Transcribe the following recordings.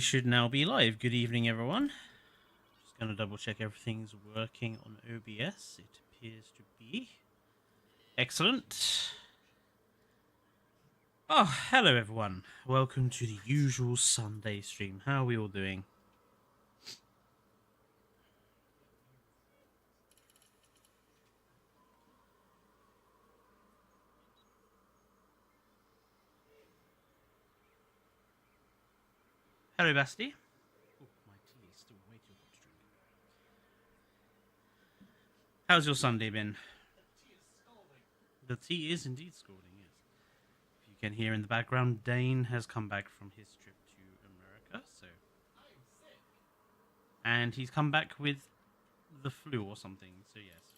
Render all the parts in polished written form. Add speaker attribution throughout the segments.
Speaker 1: should now be live. Good evening, everyone. Just going to double check everything's working on OBS. It appears to be. Excellent. Oh, hello, everyone. Welcome to the usual Sunday stream. How are we all doing? Hello, Basti. Oh, my tea is still way too hot to drink. How's your Sunday been? The tea is indeed scalding, yes. If you can hear in the background, Dane has come back from his trip to America, so... And he's come back with the flu or something, so yes.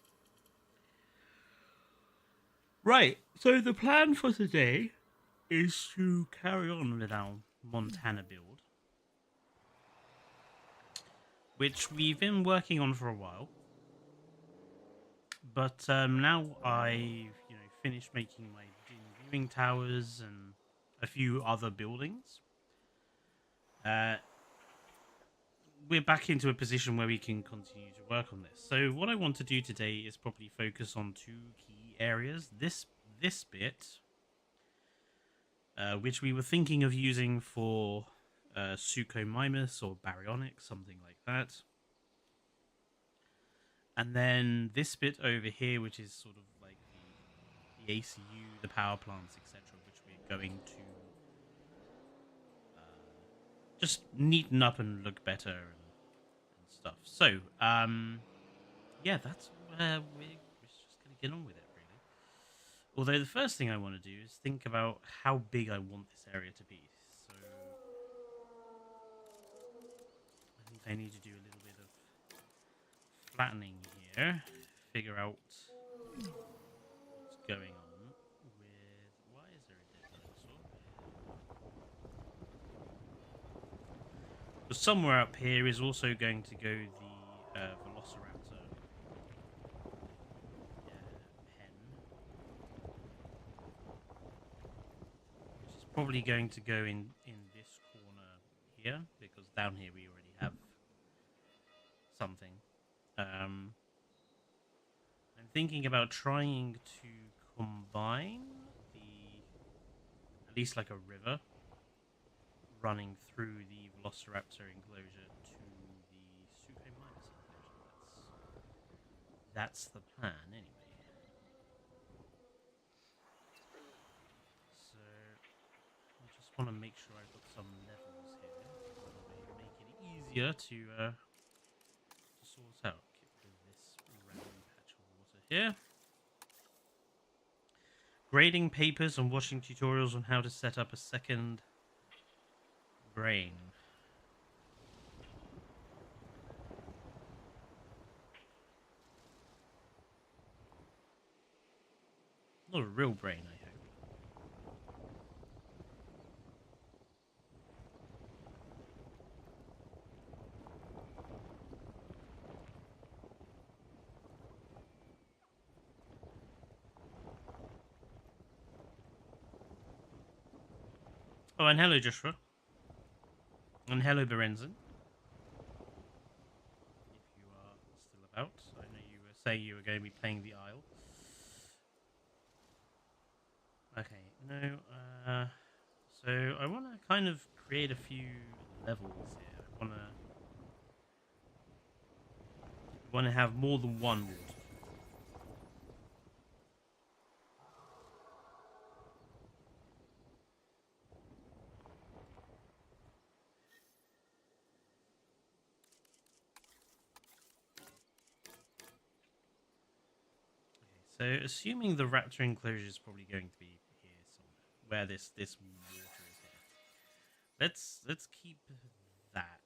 Speaker 1: Right, so the plan for today is to carry on with our Montanna build, which we've been working on for a while. But now I've finished making my viewing towers and a few other buildings. We're back into a position where we can continue to work on this. So what I want to do today is probably focus on two key areas. This bit, which we were thinking of using for Suchomimus or Baryonyx, something like that. And then this bit over here, which is sort of like the ACU, the power plants, etc., which we're going to just neaten up and look better and stuff. So, yeah, that's where we're just going to get on with it, really. Although the first thing I want to do is think about how big I want this area to be. So, I think I need to do a little bit of flattening here, figure out what's going on with... Why is there a dead dinosaur? But somewhere up here is also going to go the Velociraptor pen, which is probably going to go in this corner here, because down here we already have something. I'm thinking about trying to combine at least like a river running through the Velociraptor enclosure to the Suchomimus enclosure. That's the plan, anyway. So I just want to make sure I've got some levels here. That way make it easier to sort out. Get rid of this random patch of water here. Grading papers and watching tutorials on how to set up a second brain. Not a real brain, I hope. Oh, and hello, Joshua. And hello, Berenzin. If you are still about. I know you were saying you were going to be playing the Isle. Okay, no, so I want to kind of create a few levels here. I want to have more than one waterfall. So, assuming the raptor enclosure is probably going to be here somewhere, where this water is here. Let's keep that.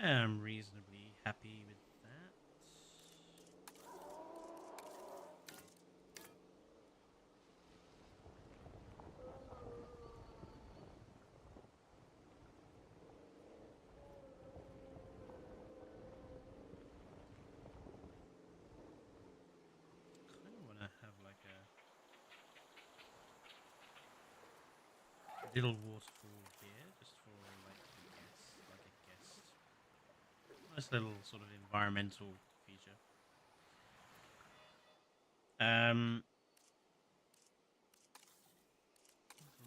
Speaker 1: I'm reasonably happy with that. Kind of want to have like a little waterfall here, just for like a guest. Nice little sort of environmental feature.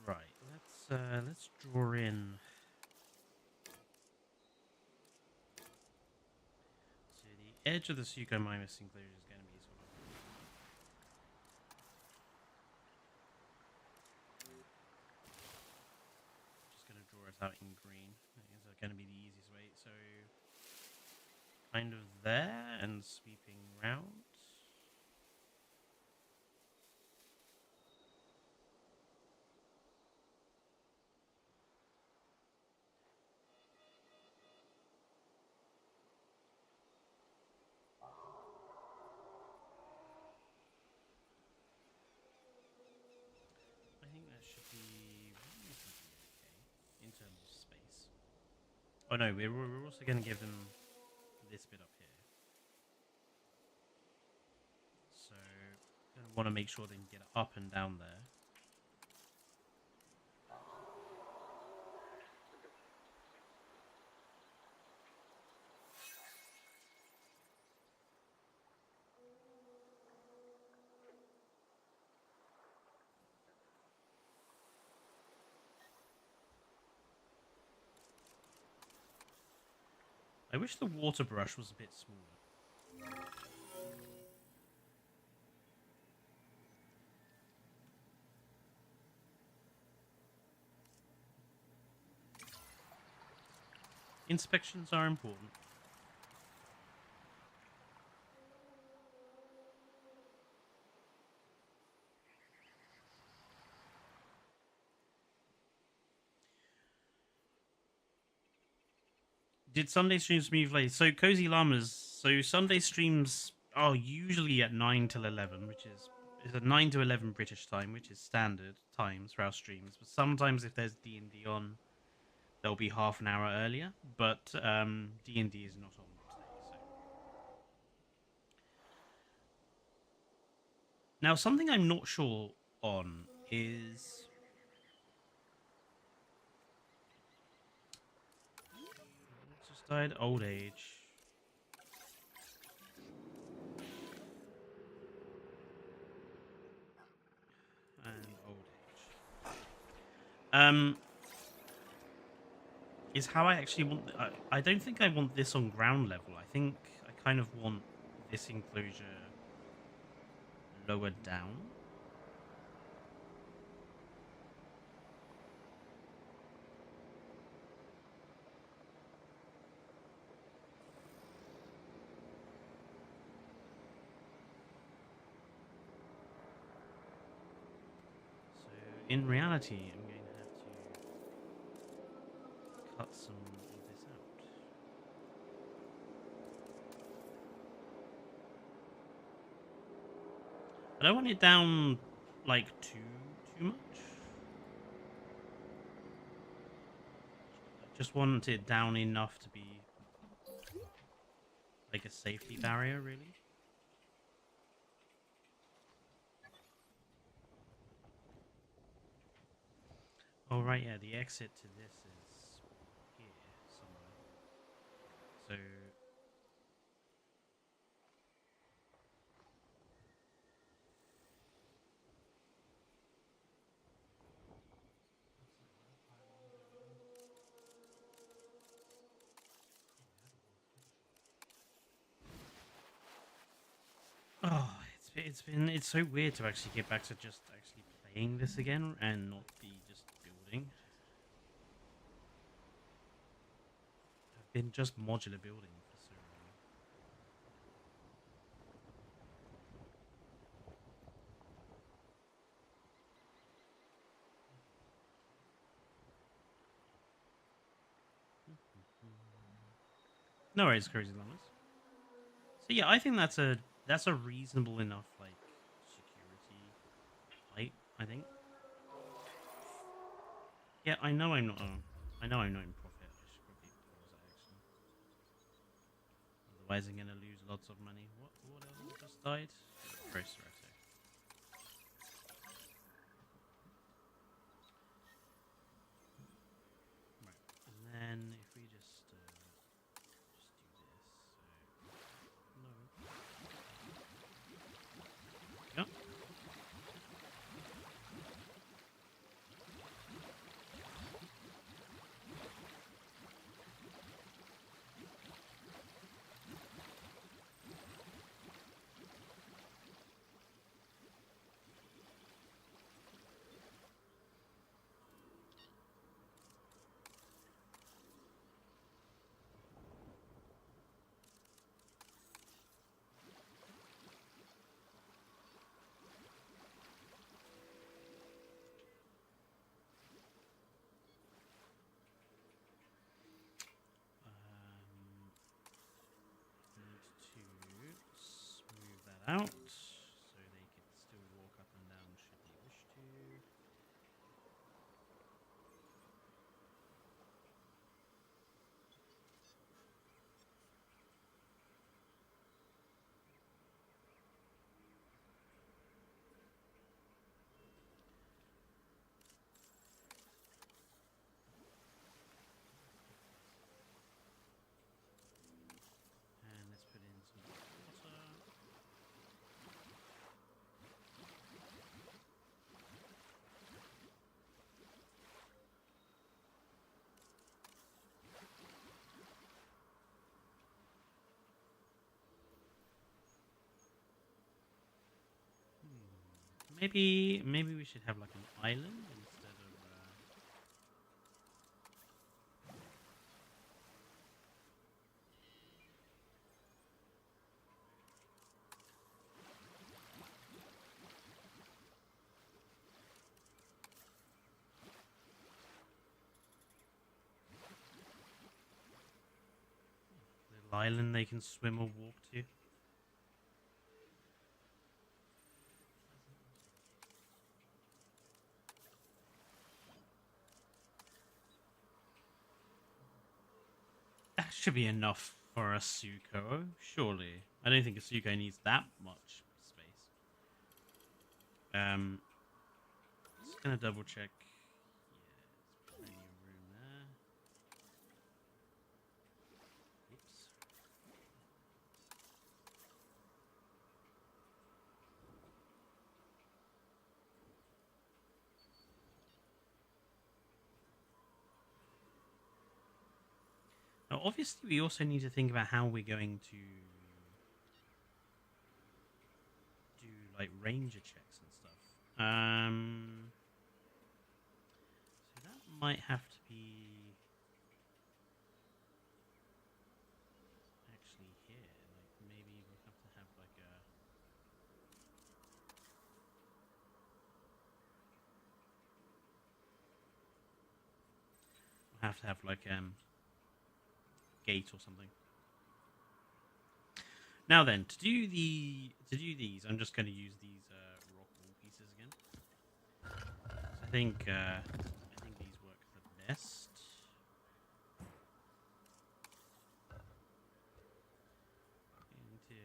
Speaker 1: Right. Let's draw in. So the edge of the Suchomimus enclosure is going to be sort of. Just going to draw it out in green. It's going to be the easiest way. So kind of there and sweeping round. I think that should be reasonably okay in terms of space. Oh no, we're also going to give them this bit up here. So going to want to make sure they can get up and down there. I wish the water brush was a bit smaller. Inspections are important. Did Sunday streams move late? So Cozy Llamas. So Sunday streams are usually at 9 till 11, which is at 9 to 11 British time, which is standard times for our streams. But sometimes if there's D&D on, they'll be half an hour earlier. But D&D is not on today. So now something I'm not sure on is just died old age. And old age. Is how I actually want. I don't think I want this on ground level. I think I kind of want this enclosure lower down. So in reality, I'm going to have to cut some of this out. I don't want it down like too much. I just want it down enough to be like a safety barrier, really. Oh right, yeah. The exit to this is here somewhere. So oh, it's so weird to actually get back to just actually playing this again and not be just building. I've been just modular building for so long. No worries, crazy llamas. So yeah, I think that's a reasonable enough like security height. I think. Yeah, I know I'm not. I know I'm not in profit. I should probably pause it actually. Otherwise, I'm gonna lose lots of money. What else just died? Jurassic. Right, and then if we just do this, no. Yep. Need to smooth that out so they can still walk up and down should they wish to. And let's put in some water. Maybe we should have like an island instead of. Little island they can swim or walk to. That should be enough for a Suko, surely. I don't think a Suko needs that much space. Just gonna double check. Yeah, there's plenty of room there. Oops. Now, obviously, we also need to think about how we're going to do like ranger checks and stuff. So that might have to be actually here. Like maybe we'll have to have like a. We'll have to have like gate or something. Now then, to do these, I'm just going to use these rock wall pieces again. So I think these work the best. Going to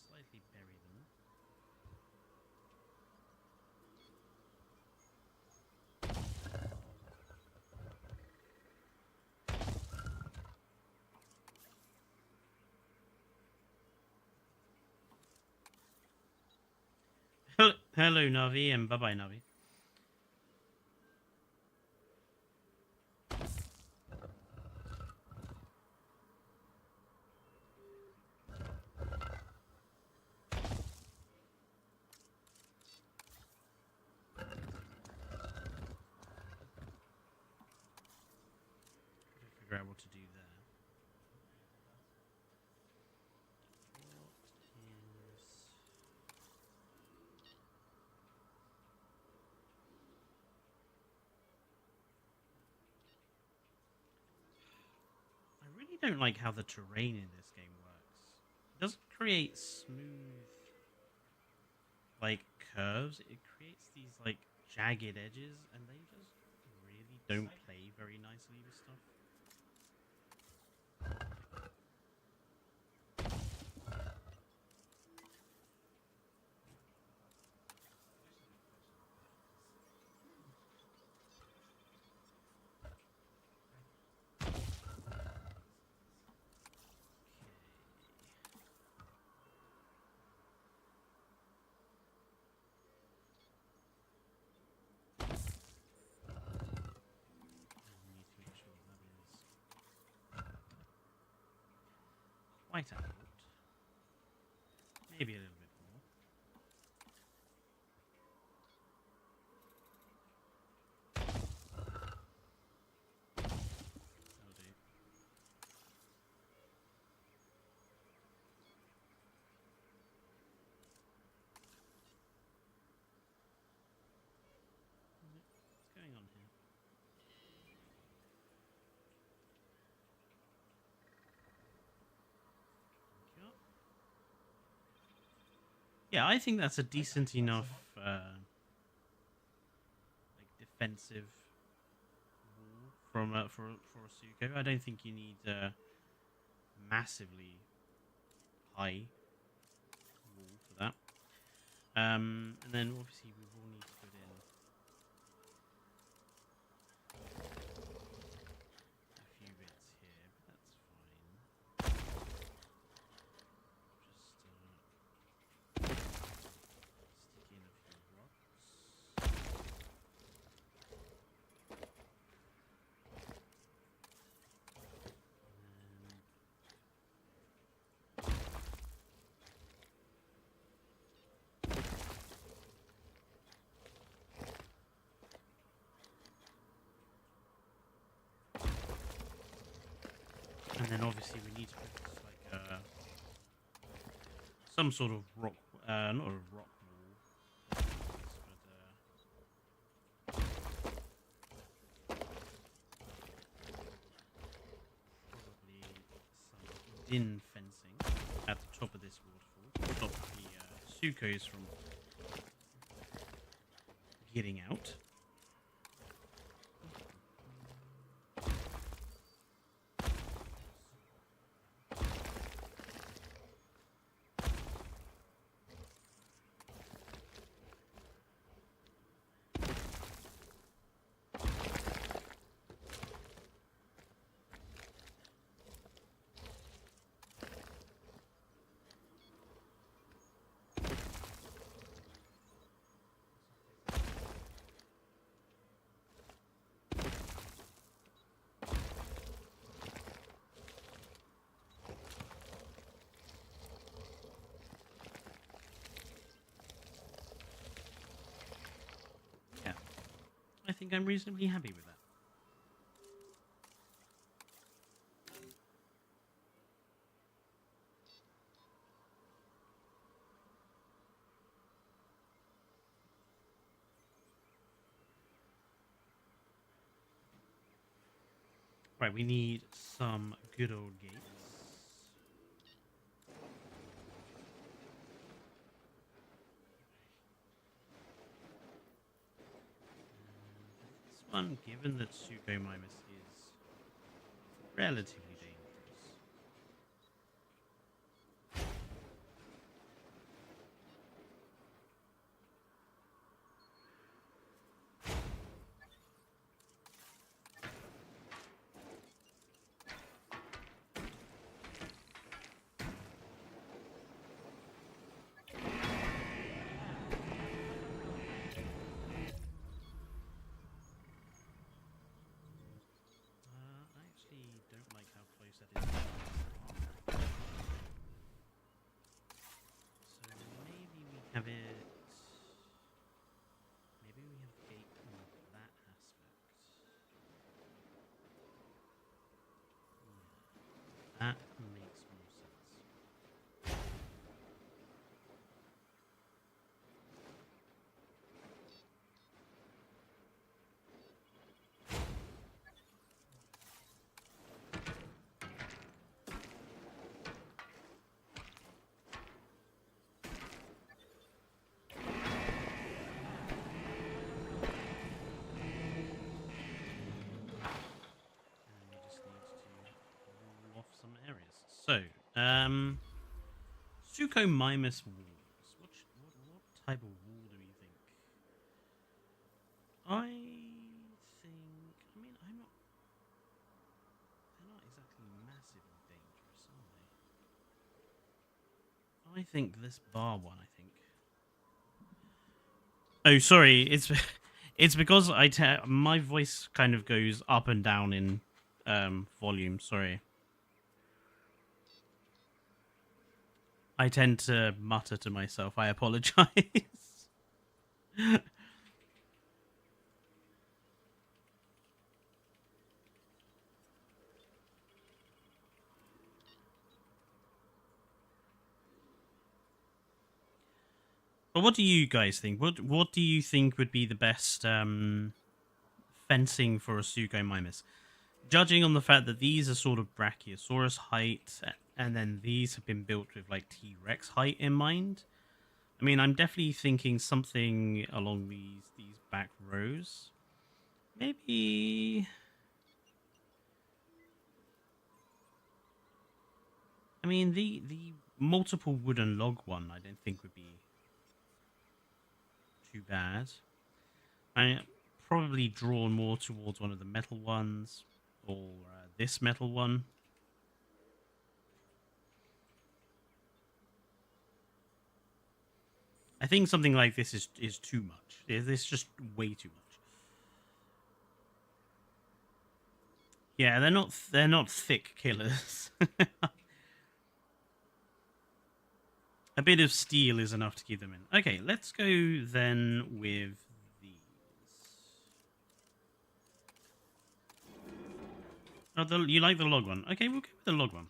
Speaker 1: slightly bury them. Hello, Navi, and bye-bye, Navi. Figure out what to do there. really don't like how the terrain in this game works. It doesn't create smooth, like, curves. It creates these, like, jagged edges, and they just really don't play very nicely with stuff. Quite out. Maybe a little bit more. That'll do. What's going on here? Yeah, I think that's a decent enough, like, defensive wall from for a Suko. I don't think you need a massively high wall for that. And then obviously we will need to put in a few bits here, but that's fine. Stick in a few rocks. And then obviously we need to put this, like, some sort of rock, not a rock wall, but probably some din fencing at the top of this waterfall to stop the Sukos from getting out. I think I'm reasonably happy with that. Right, we need some good old gates. This one, given that Suchomimus is relatively dangerous, I actually don't like how So, Suchomimus walls. What type of wall do we think? I think. I mean, I'm not. They're not exactly massively dangerous, are they? I think this bar one. I think. Oh, sorry. It's because my voice kind of goes up and down in volume. Sorry. I tend to mutter to myself. I apologize. But what do you guys think? What do you think would be the best fencing for a Suchomimus? Judging on the fact that these are sort of Brachiosaurus height, and then these have been built with like T-Rex height in mind. I mean, I'm definitely thinking something along these back rows. Maybe. I mean, the multiple wooden log one, I don't think would be too bad. I probably drawn more towards one of the metal ones, or this metal one. I think something like this is too much. It's just way too much. Yeah, they're not thick killers. A bit of steel is enough to keep them in. Okay, let's go then with these. Oh, you like the log one? Okay, we'll go with the log one.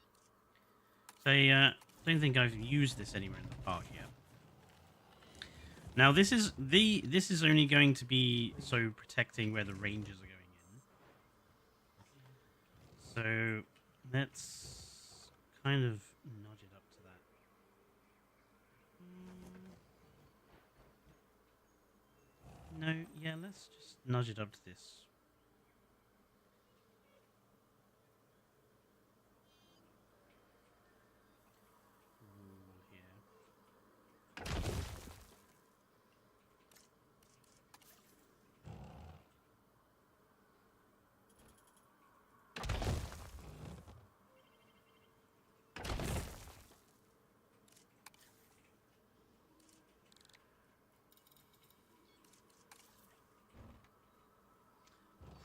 Speaker 1: I don't think I've used this anywhere in the park yet. Now this is only going to be so protecting where the rangers are going in. So let's kind of nudge it up to that. No, yeah, let's just nudge it up to this.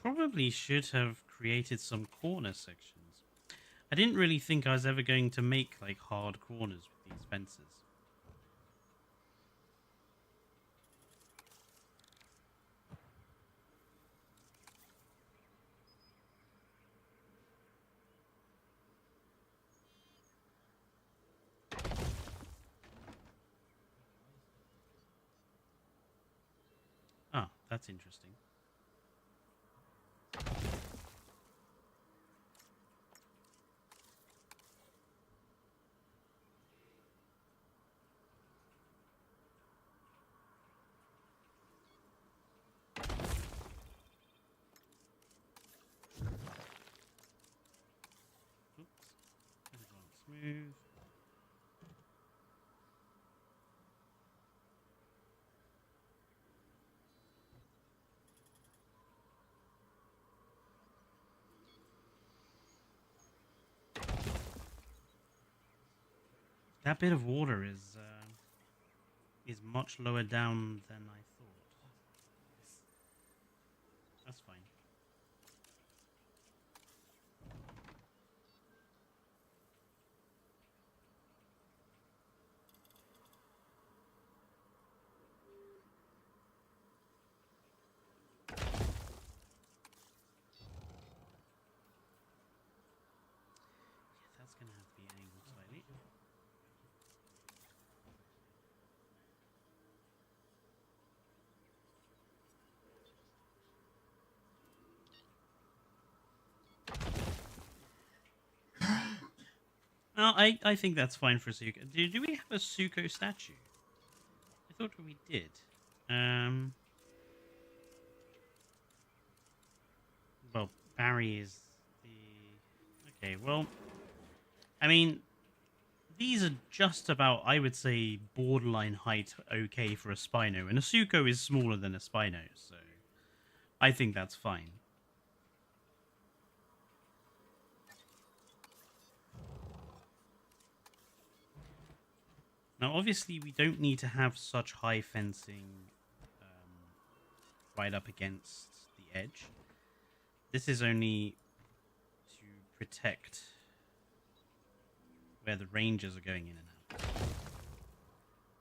Speaker 1: Probably should have created some corner sections. I didn't really think I was ever going to make like hard corners with these fences. Ah, that's interesting. Smooth. That bit of water is much lower down than I thought. That's fine. Yeah, that's gonna have to be angled slightly. No, I think that's fine for Suko. Do we have a Suko statue? I thought we did. Well, Barry is the... Okay, well, I mean, these are just about, I would say, borderline height okay for a Spino. And a Suko is smaller than a Spino, so I think that's fine. Now, obviously, we don't need to have such high fencing right up against the edge. This is only to protect where the rangers are going in and out.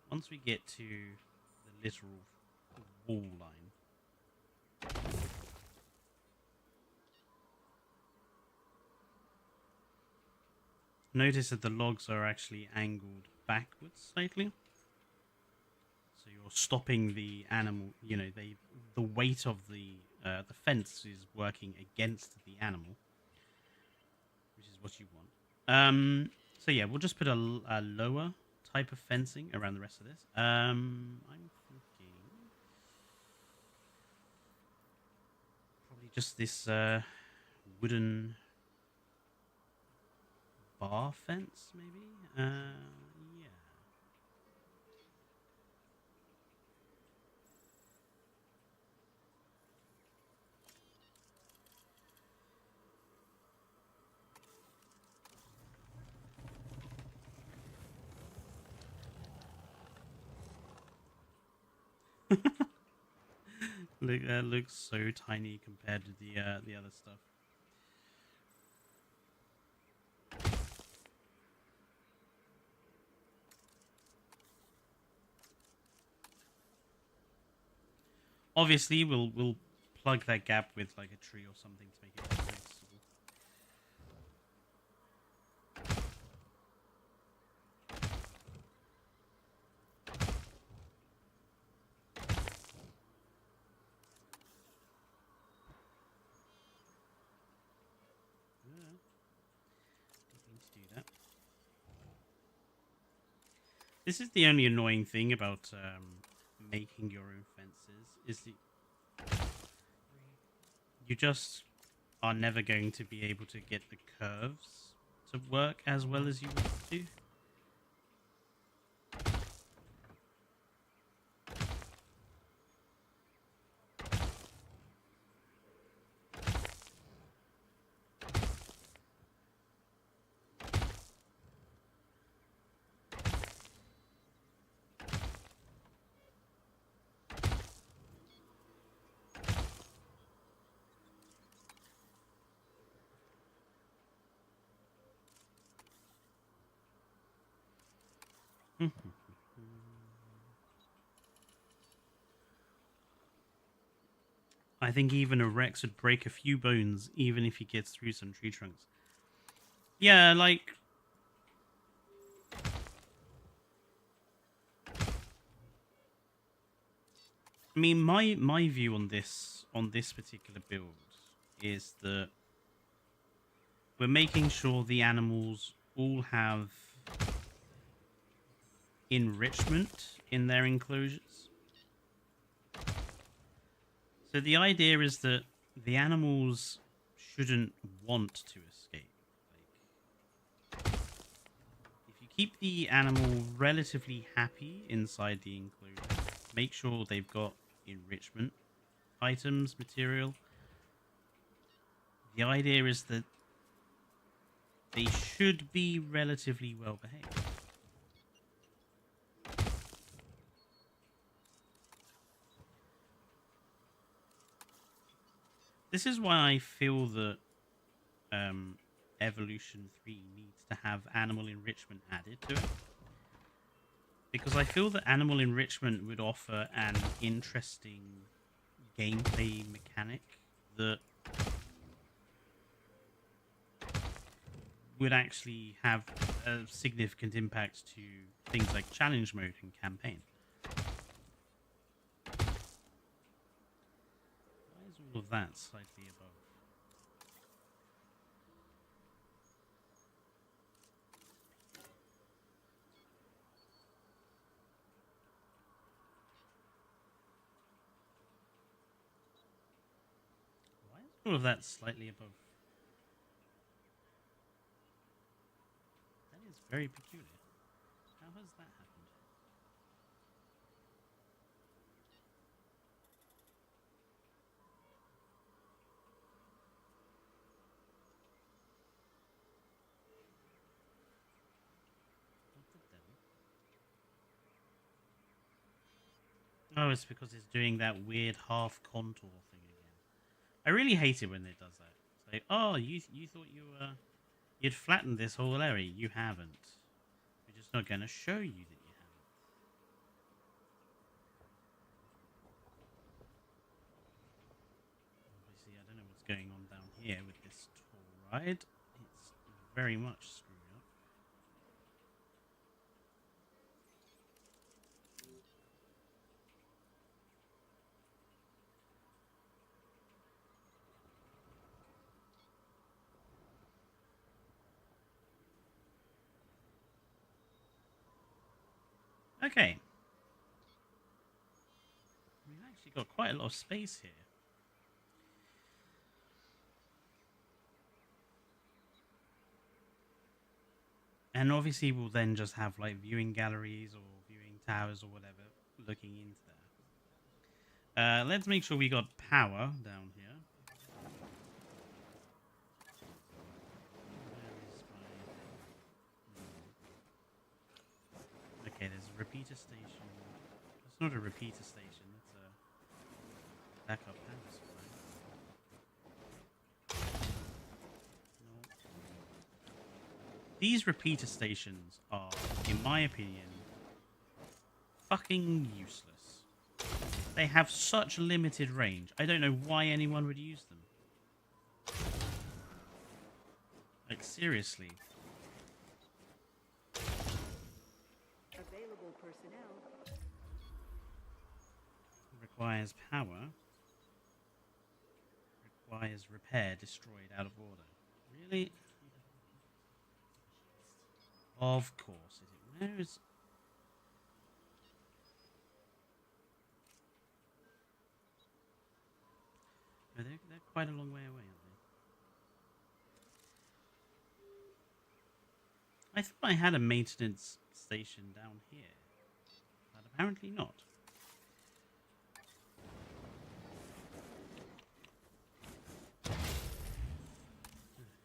Speaker 1: Once we get to the literal wall line, notice that the logs are actually angled backwards slightly. So you're stopping the animal, you know, the weight of the fence is working against the animal, which is what you want. So yeah, we'll just put a lower type of fencing around the rest of this. I'm thinking probably just this wooden bar fence, maybe. Yeah. Look, that looks so tiny compared to the other stuff. Obviously, we'll plug that gap with like a tree or something to make it more accessible. Didn't mean to do that. This is the only annoying thing about making your own fences, is that you just are never going to be able to get the curves to work as well as you want to. I think even a Rex would break a few bones even if he gets through some tree trunks. Yeah, like... I mean, my view on this particular build is that we're making sure the animals all have enrichment in their enclosures. So the idea is that the animals shouldn't want to escape. Like, if you keep the animal relatively happy inside the enclosure, make sure they've got enrichment items, material. The idea is that they should be relatively well behaved. This is why I feel that Evolution 3 needs to have animal enrichment added to it. Because I feel that animal enrichment would offer an interesting gameplay mechanic that would actually have a significant impact to things like challenge mode and campaign. Why is all of that slightly above? Why is all of that slightly above? Very peculiar. How has that happened? What the devil? Oh, it's because it's doing that weird half contour thing again. I really hate it when it does that. It's like, oh, you thought you'd flattened this whole area. You haven't. We're just not going to show you that you haven't. Obviously, I don't know what's going on down here with this tour ride. It's very much screwed up. Okay. We've actually got quite a lot of space here. And obviously we'll then just have like viewing galleries or viewing towers or whatever looking into there. Let's make sure we got power down here. Okay, there's a repeater station. It's not a repeater station, it's a backup power supply. No. These repeater stations are, in my opinion, fucking useless. They have such limited range. I don't know why anyone would use them. Like, seriously.
Speaker 2: Available personnel.
Speaker 1: Requires power. Requires repair, destroyed, out of order. Really? Of course. Where is... Oh, they're quite a long way away, aren't they? I thought I had a maintenance station down here, but apparently not.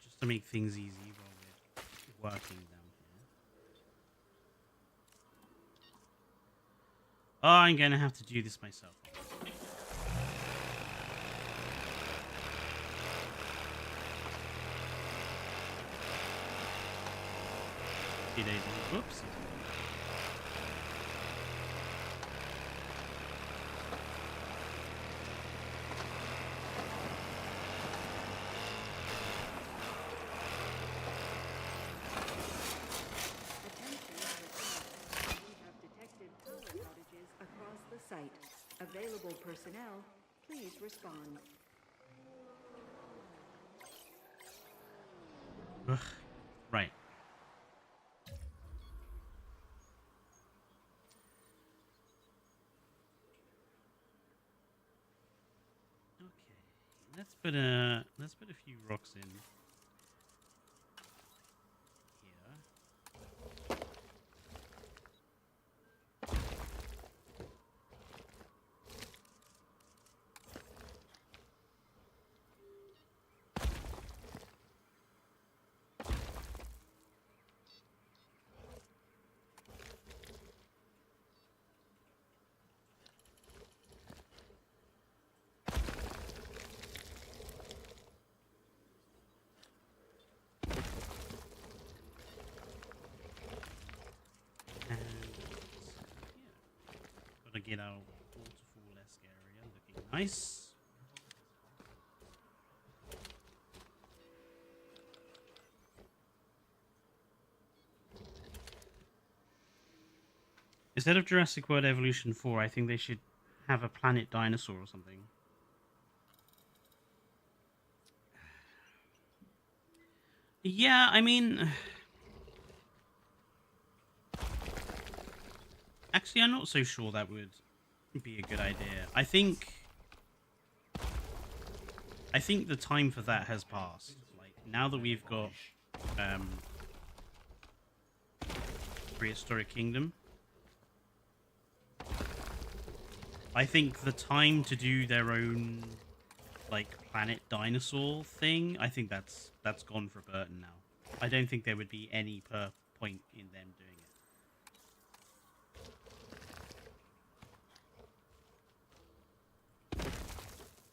Speaker 1: Just to make things easy while we're working down here. Oh, I'm going to have to do this myself. Whoops.
Speaker 2: Site. Available personnel, please respond.
Speaker 1: Ugh. Right. Okay. Let's put a few rocks in here. To get our waterfall-esque area looking nice. Instead of Jurassic World Evolution 4, I think they should have a planet dinosaur or something. Yeah, I mean... Actually, I'm not so sure that would be a good idea. I think the time for that has passed. Like, now that we've got prehistoric kingdom. I think the time to do their own like planet dinosaur thing, I think that's gone for Burton now. I don't think there would be any point in them doing it.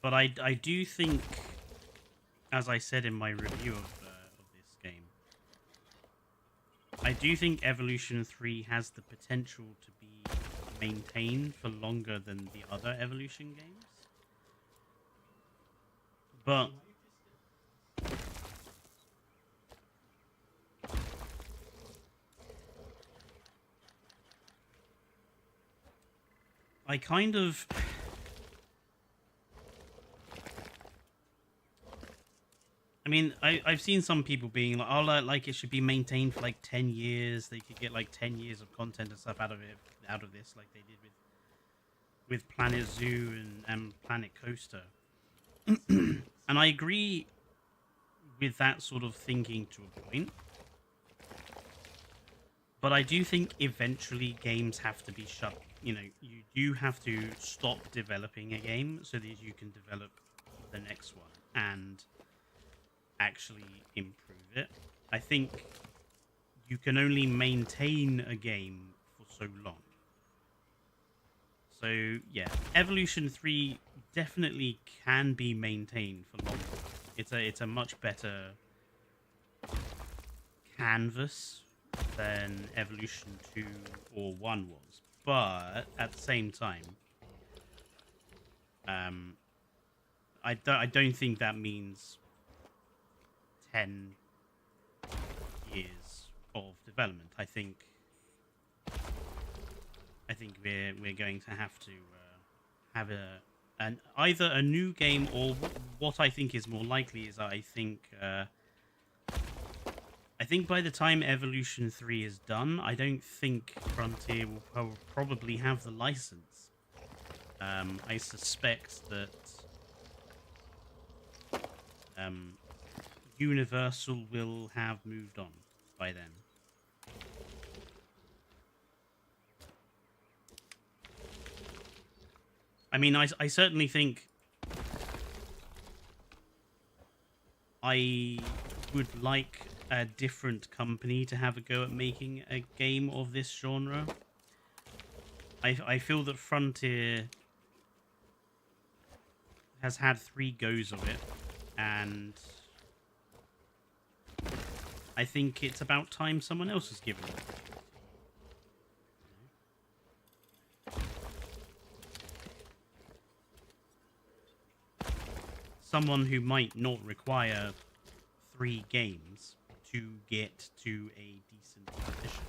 Speaker 1: But I do think, as I said in my review of this game, I do think Evolution 3 has the potential to be maintained for longer than the other Evolution games. But I kind of... I mean, I've seen some people being like, oh, like it should be maintained for like 10 years. They could get like 10 years of content and stuff out of this, like they did with Planet Zoo and Planet Coaster. And I agree with that sort of thinking to a point. But I do think eventually games have to be shut. You know, you do have to stop developing a game so that you can develop the next one and actually improve it. I think you can only maintain a game for so long. So yeah, Evolution 3 definitely can be maintained for longer. It's a much better canvas than Evolution 2 or 1 was. But at the same time, I don't think that means 10 years of development. I think we're going to have to have either a new game, or what I think is more likely is I think by the time Evolution 3 is done, I don't think Frontier will probably have the license. I suspect that Universal will have moved on by then. I mean, I certainly think I would like a different company to have a go at making a game of this genre. I feel that Frontier has had 3 goes of it, and I think it's about time someone else is given it. Someone who might not require 3 games to get to a decent position.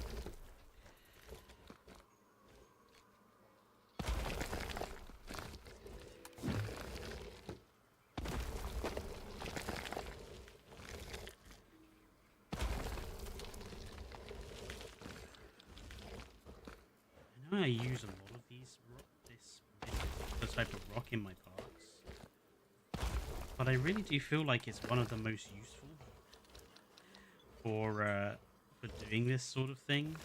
Speaker 1: I know I use a lot of this type of rock in my parks, but I really do feel like it's one of the most useful for doing this sort of thing.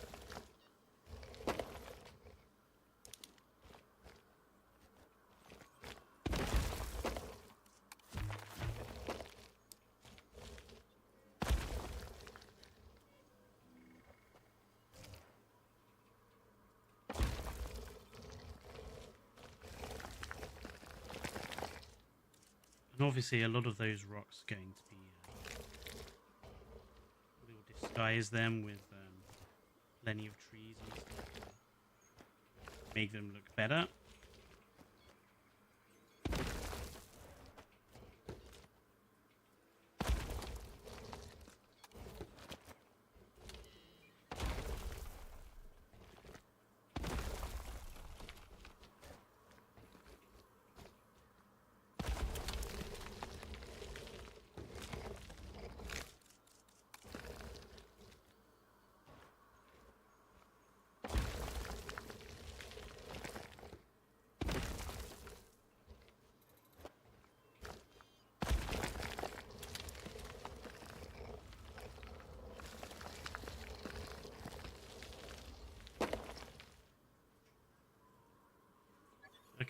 Speaker 1: And obviously a lot of those rocks are going to be we'll disguise them with plenty of trees and stuff to make them look better.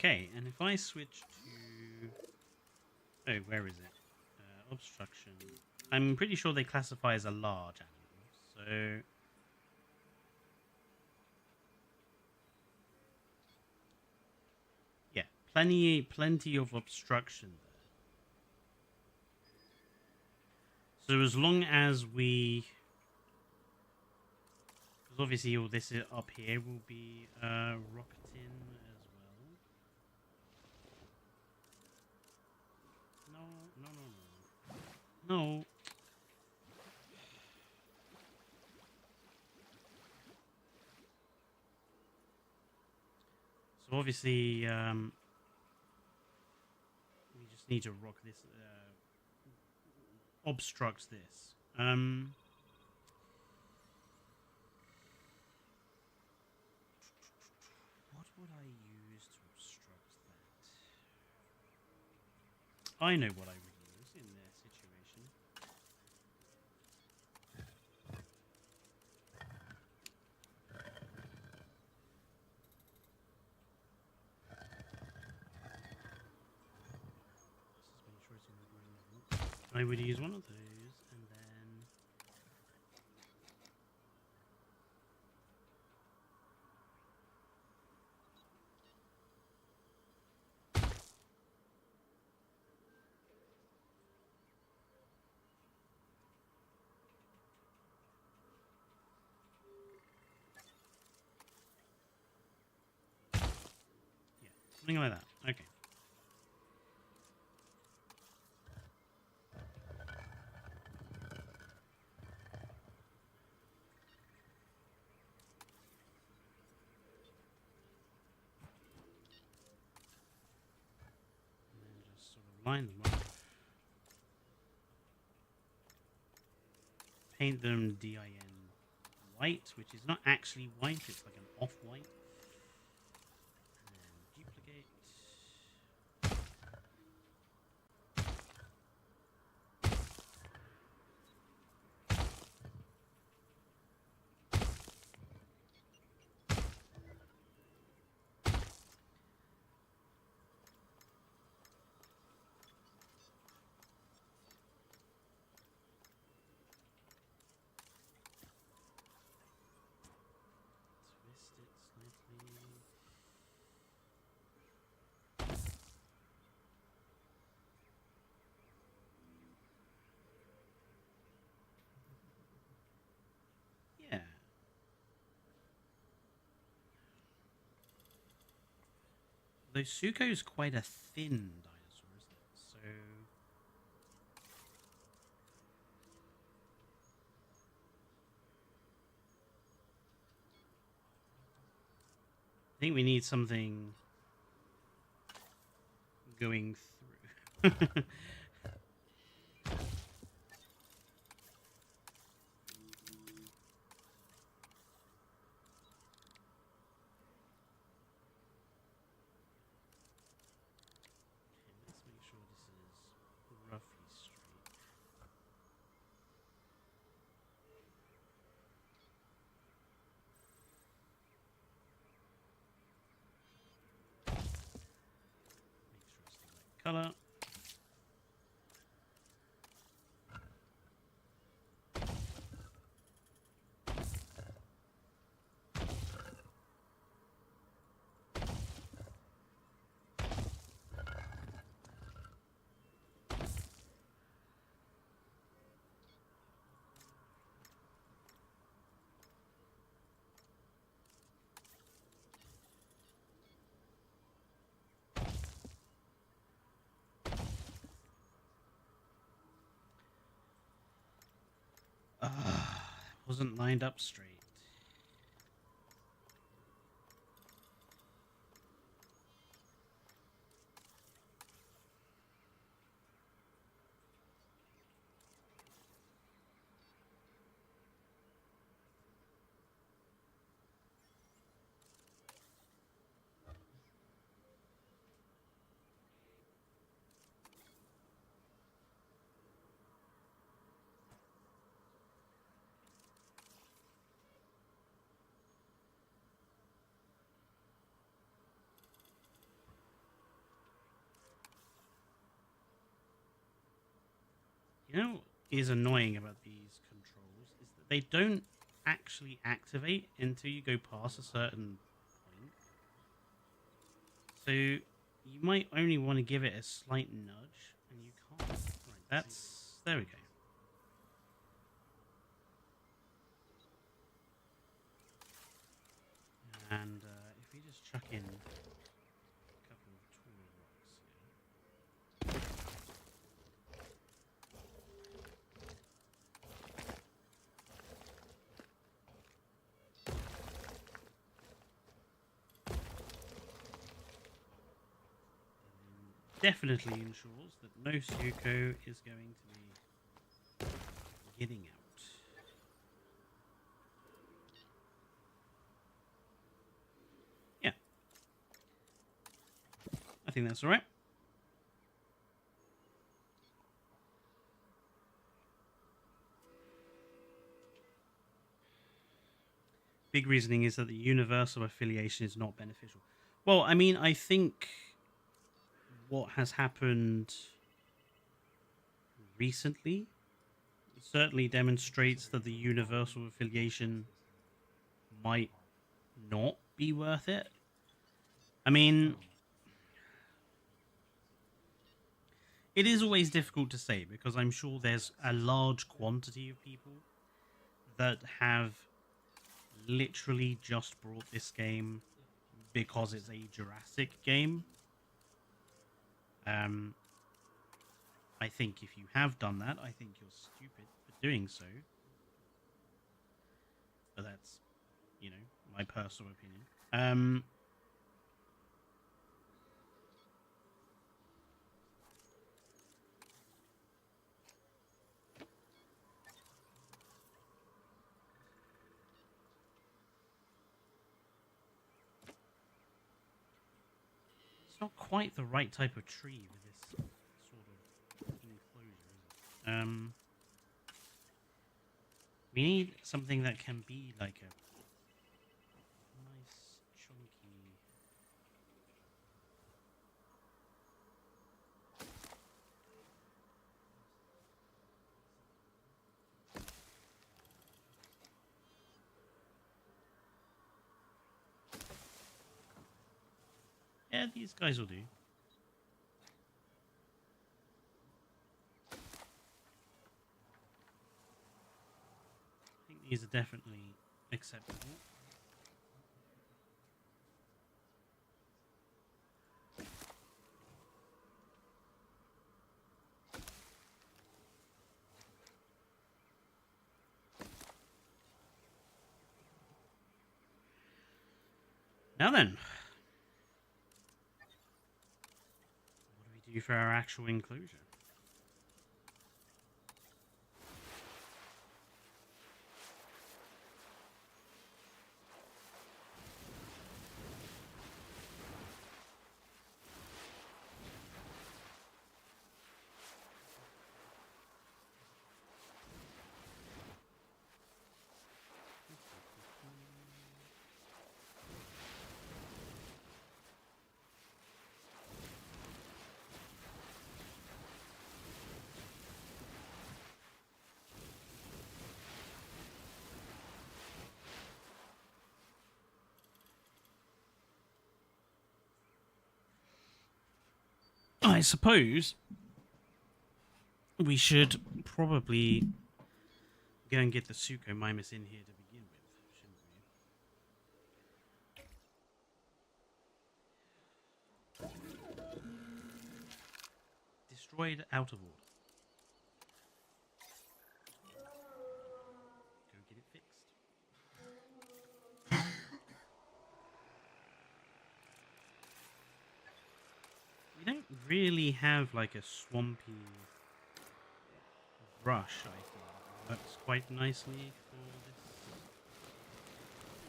Speaker 1: Okay, and if I switch to... Oh, where is it? Obstruction. I'm pretty sure they classify as a large animal, so... Yeah, plenty of obstruction there. So as long as we... Because obviously all this up here will be rocketing as well. No. So obviously, we just need to rock this, obstruct this. What would I use to obstruct that? I know what I would use in their situation. I would use one of those, and then... Yeah, something like that. Okay. And then just sort of line them up. Paint them DIN white, which is not actually white, it's like an off-white. And then duplicate. Twist it slightly. Yeah. Though Suko's quite a thin dinosaur, isn't it? So... I think we need something going through. Let's make sure this is roughly straight. Make sure it's the right color. Wasn't lined up straight. You know what is annoying about these controls is that they don't actually activate until you go past a certain point. So you might only want to give it a slight nudge, and you can't. Right, that's... There we go. And if we just chuck in a couple of taller rocks here. Definitely ensures that no Suko is going to be getting out. Yeah. I think that's alright. Big reasoning is that the universal affiliation is not beneficial. Well, I mean, I think what has happened recently certainly demonstrates that the universal affiliation might not be worth it. I mean, it is always difficult to say because I'm sure there's a large quantity of people that have literally just brought this game because it's a Jurassic game. I think if you have done that, I think you're stupid for doing so. But that's, you know, my personal opinion. It's not quite the right type of tree with this sort of enclosure, is it? We need something that can be like a nice chunky... Yeah, these guys will do. I think these are definitely acceptable. Now then, what do we do for our actual enclosure? I suppose we should probably go and get the Suko Mimus in here to begin with, shouldn't we? Destroyed out of order. Go get it fixed. We don't really have like a swampy brush, I think. Works quite nicely for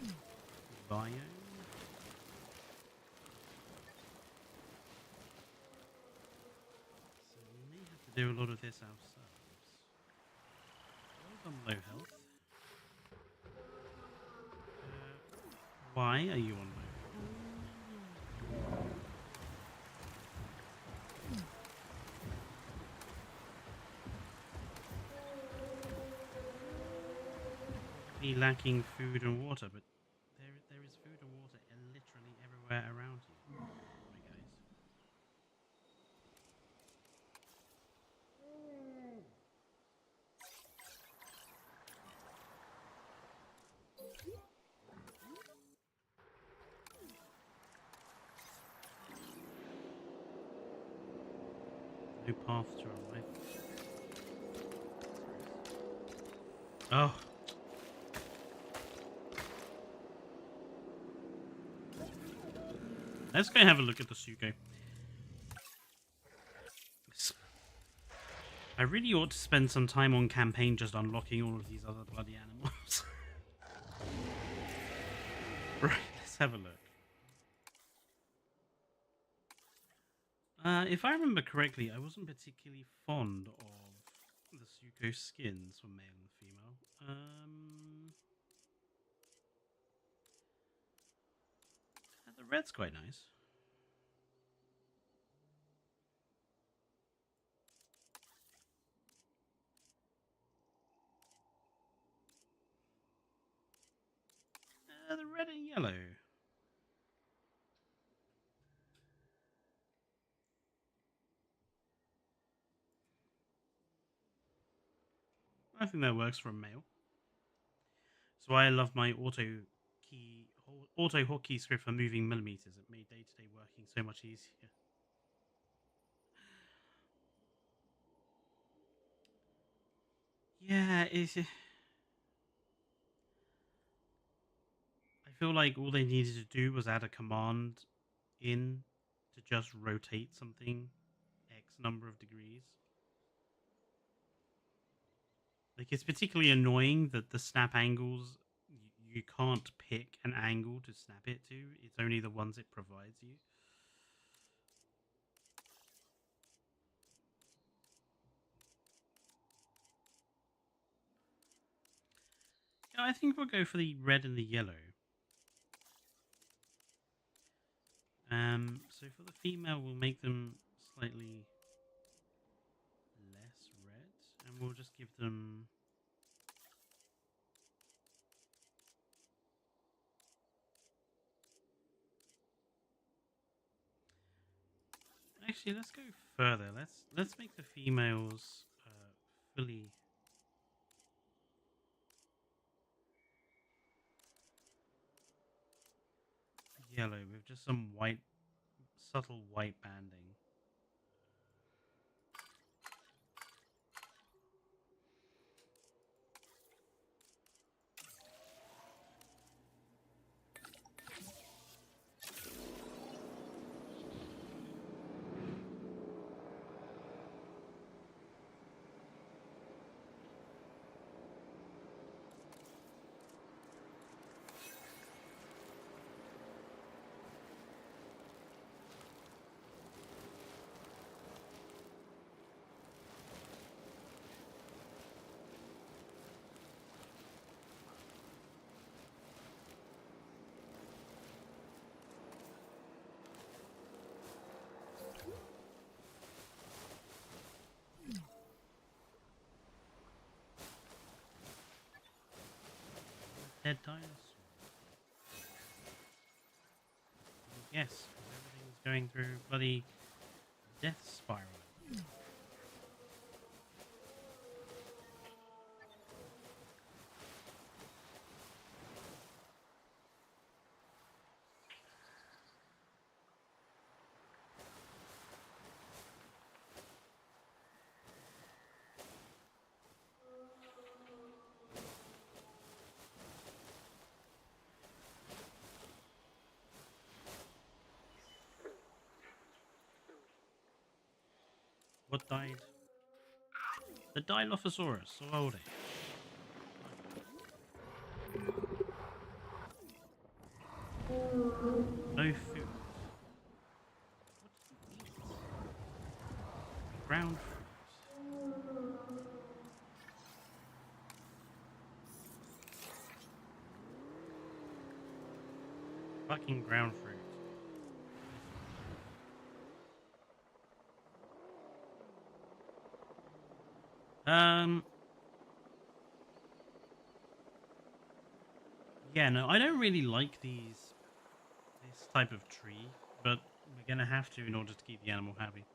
Speaker 1: this biome. So we may have to do a lot of this ourselves. Well done, low health. Why are you on low health? be lacking food and water, but there is food and water literally everywhere around you, my guys. No path to arrival. Oh. Let's go have a look at the Suko. I really ought to spend some time on campaign just unlocking all of these other bloody animals. Right, let's have a look. If I remember correctly, I wasn't particularly fond of the Suko skins for male and female. The red's quite nice. The red and yellow. I think that works for a male. So I love my auto hotkey script for moving millimeters. It made day-to-day working so much easier. Yeah, I feel like all they needed to do was add a command in to just rotate something X number of degrees. Like, it's particularly annoying that the snap angles, you can't pick an angle to snap it to. It's only the ones it provides you. Yeah, I think we'll go for the red and the yellow. So for the female, we'll make them slightly less red, and we'll just give them... Actually, let's go further. Let's make the females fully yellow with just some white, subtle white banding. Dead dinosaur. Yes, everything's going through bloody death spiral. What died? The Dilophosaurus, or old age. No food. What do you eat? Ground fruit. Fucking ground fruit. Um, Yeah, no, I don't really like this type of tree, but we're gonna have to in order to keep the animal happy.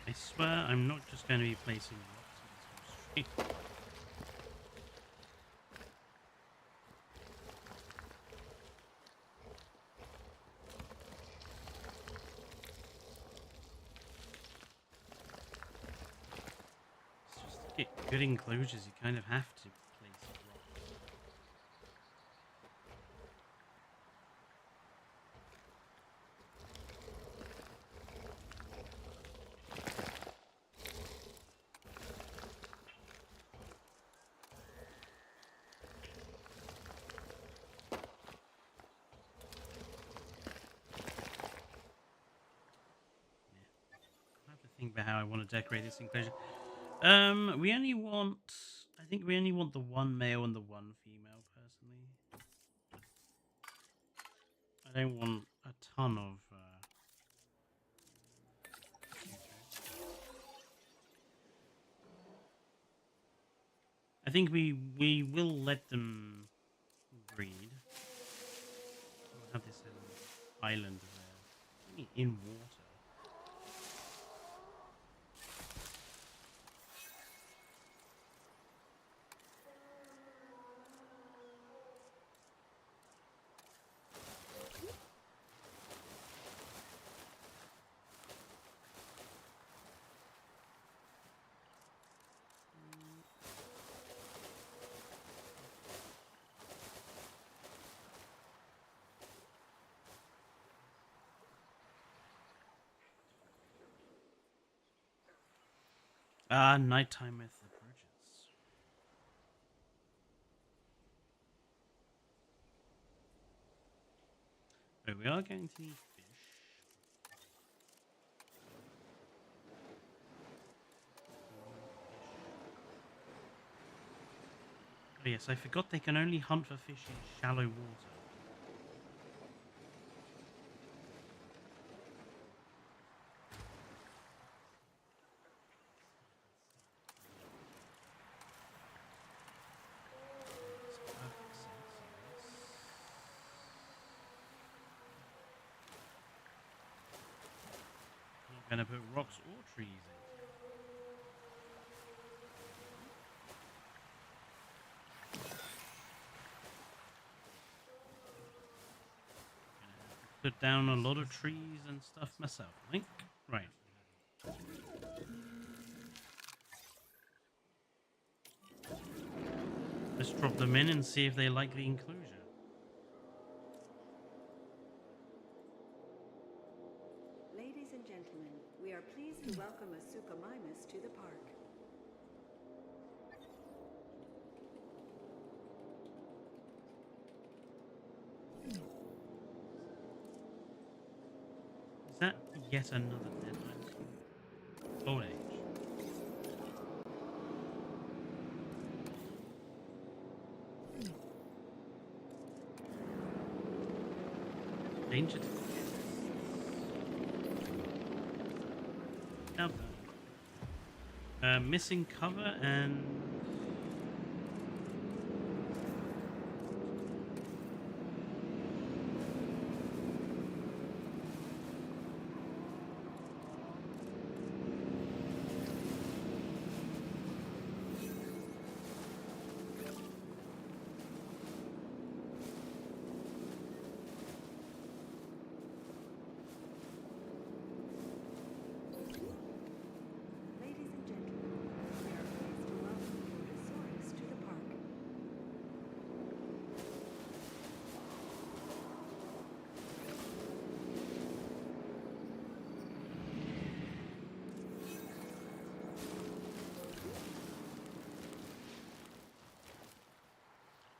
Speaker 1: I swear I'm not just going to be placing rocks in this whole street. It's just to get good enclosures, you kind of have to place rocks. I have to think about how I want to decorate this enclosure. We only want. I think we only want the one male and the one female. Personally, I don't want a ton of. I think we will let them breed. We'll have this little island there in water. Nighttime with the bridges. Oh, we are going to need fish. Oh yes, I forgot they can only hunt for fish in shallow water. Makes perfect sense, yes. Not gonna put rocks or trees in. Put down a lot of trees and stuff myself, I think. Right. Let's drop them in and see if they like the enclosure.
Speaker 2: Ladies and gentlemen, we are pleased to welcome Asuka Mimus to the park.
Speaker 1: Is that yet another dead dinosaur? Old age. Danger to kids. Now, missing cover and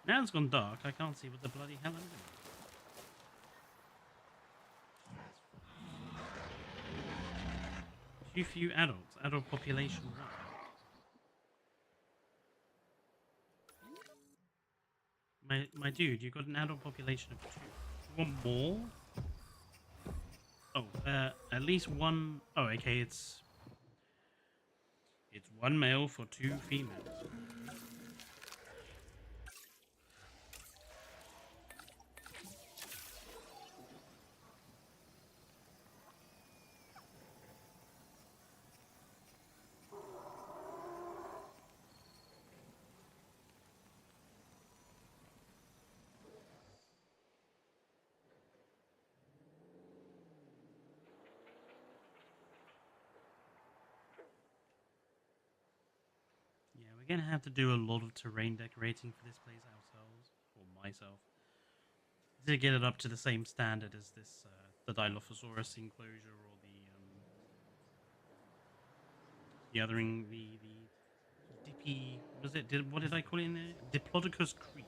Speaker 1: Now it's gone dark. I can't see what the bloody hell I'm doing. Too few adults. Adult population 1. My dude, you got an adult population of 2. You want more? Oh, at least one. Oh, okay. It's 1 male for 2 females. Yeah, we're gonna have to do a lot of terrain decorating for this place ourselves, or myself, to get it up to the same standard as this, the Dilophosaurus enclosure, or the othering, the Dippy. Was it? What did I call it in there? Diplodocus Creek.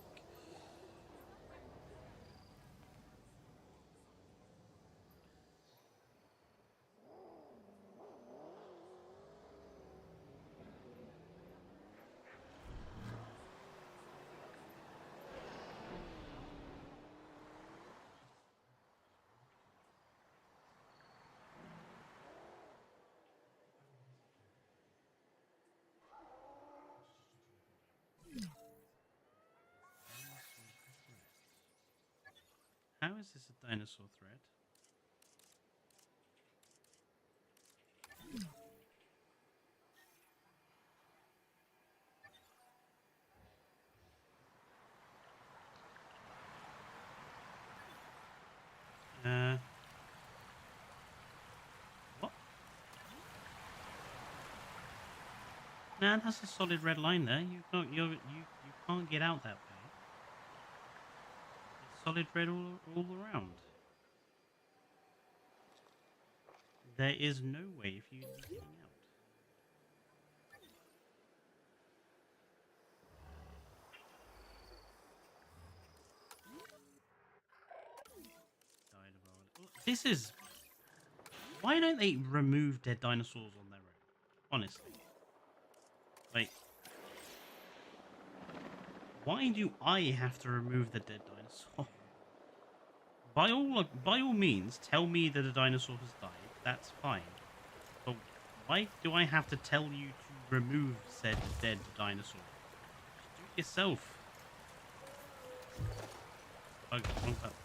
Speaker 1: How is this a dinosaur threat? What? Nah, that's a solid red line there. You can't get out that way. It's solid red all around. There is no way for you to be getting out. This is... Why don't they remove dead dinosaurs on their own? Honestly. Like... Why do I have to remove the dead dinosaur? By all means, tell me that a dinosaur has died. That's fine. But why do I have to tell you to remove said dead dinosaur? Just do it yourself. Oh, wrong button.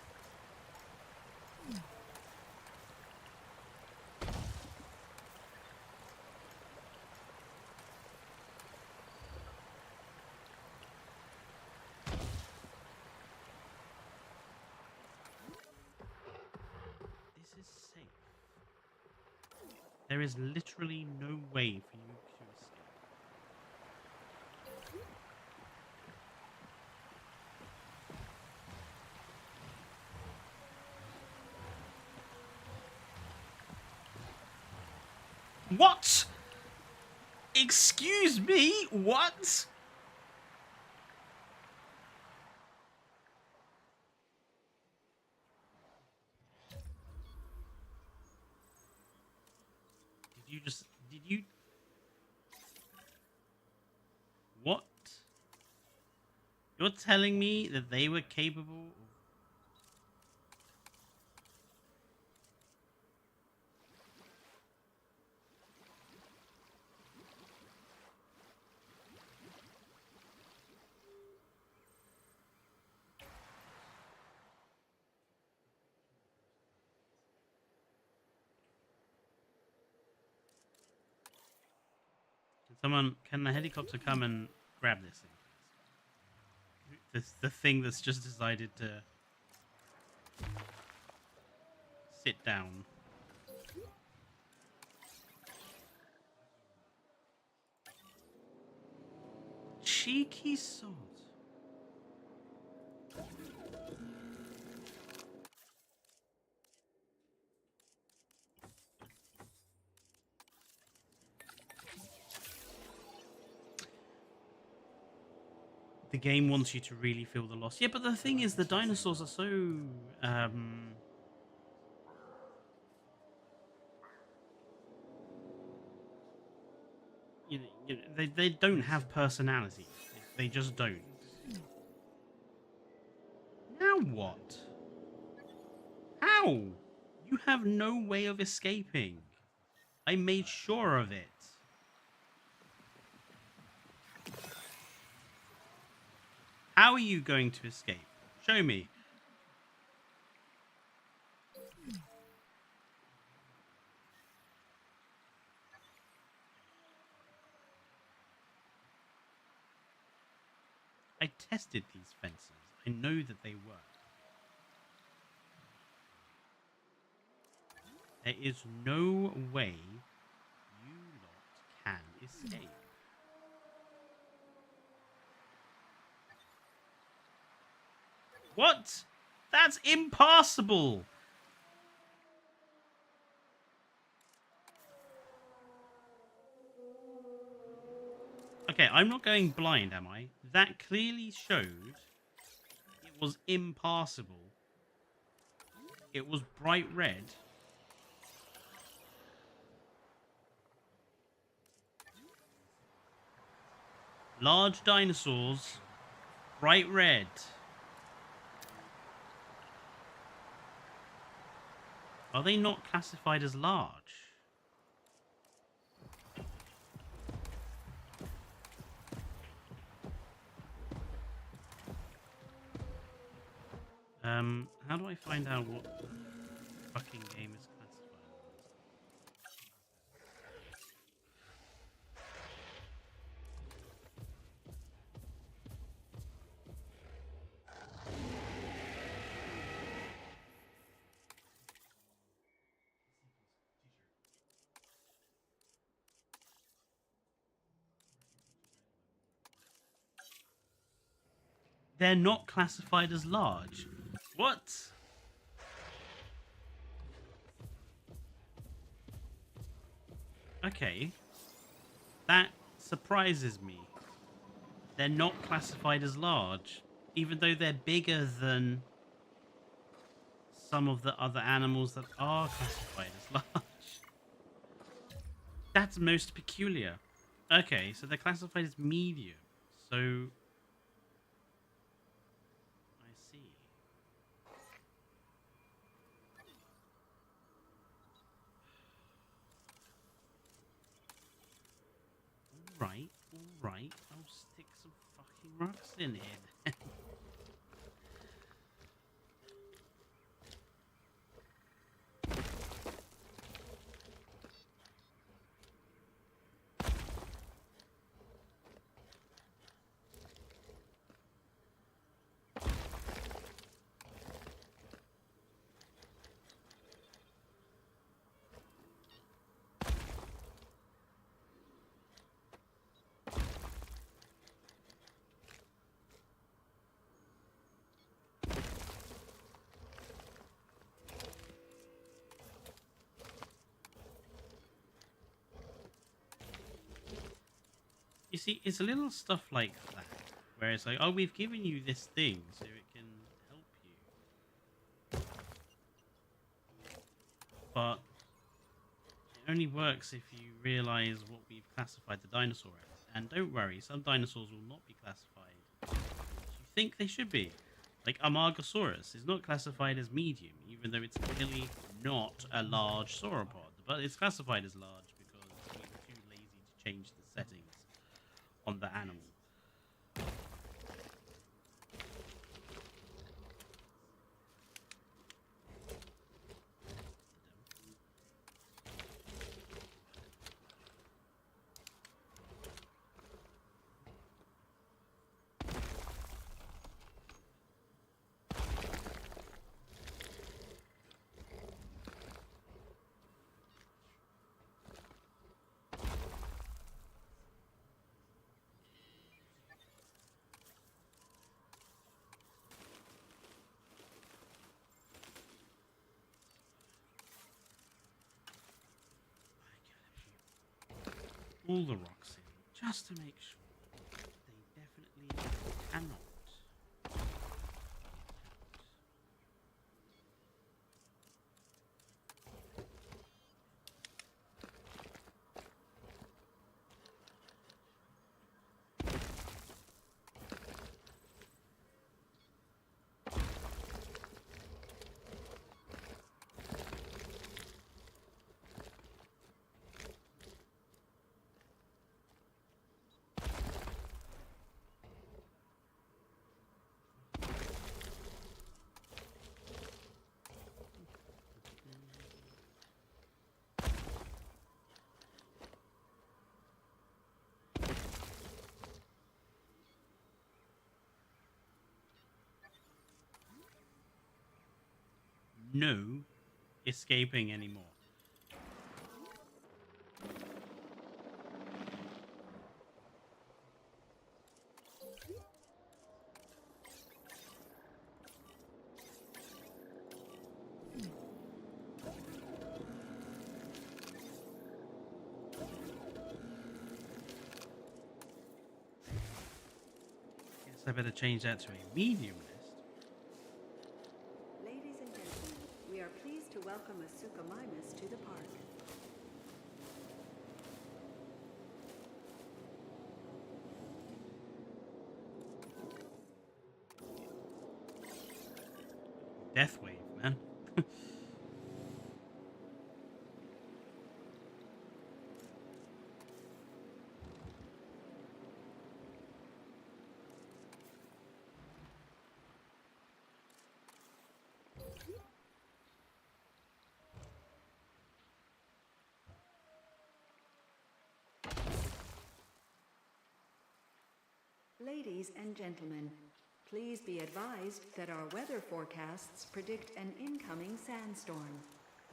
Speaker 1: This is safe. There is literally no way for you to escape. What? Excuse me? What? Did you... What? You're telling me that they were capable of... Can the helicopter come and grab this thing, please? The thing that's just decided to sit down. Cheeky sod. the game wants you to really feel the loss. Yeah, but the thing is, the dinosaurs are so they don't have personality. They just don't. Now what? How? You have no way of escaping. I made sure of it. How are you going to escape? Show me. I tested these fences. I know that they work. There is no way you lot can escape. What? That's impossible! Okay, I'm not going blind, am I? That clearly showed it was impassable. It was bright red. Large dinosaurs, bright red. Are they not classified as large? How do I find out what fucking game is classified? They're not classified as large. What? Okay. That surprises me. They're not classified as large, even though they're bigger than some of the other animals that are classified as large. That's most peculiar. Okay, so they're classified as medium. So I see. All right. I'll stick some fucking rocks in here. You see, it's a little stuff like that, where it's like, oh, we've given you this thing so it can help you. But it only works if you realize what we've classified the dinosaur as. And don't worry, some dinosaurs will not be classified as you think they should be. Like Amargasaurus is not classified as medium, even though it's clearly not a large sauropod. But it's classified as large because we were too lazy to change the settings on the animal. All the rocks in, just to make sure they definitely cannot no escaping anymore. I better change that to a medium list.
Speaker 2: Ladies and gentlemen, we are pleased to welcome Asuka Mimus to the park.
Speaker 1: Death wave, man.
Speaker 2: Ladies and gentlemen, please be advised that our weather forecasts predict an incoming sandstorm.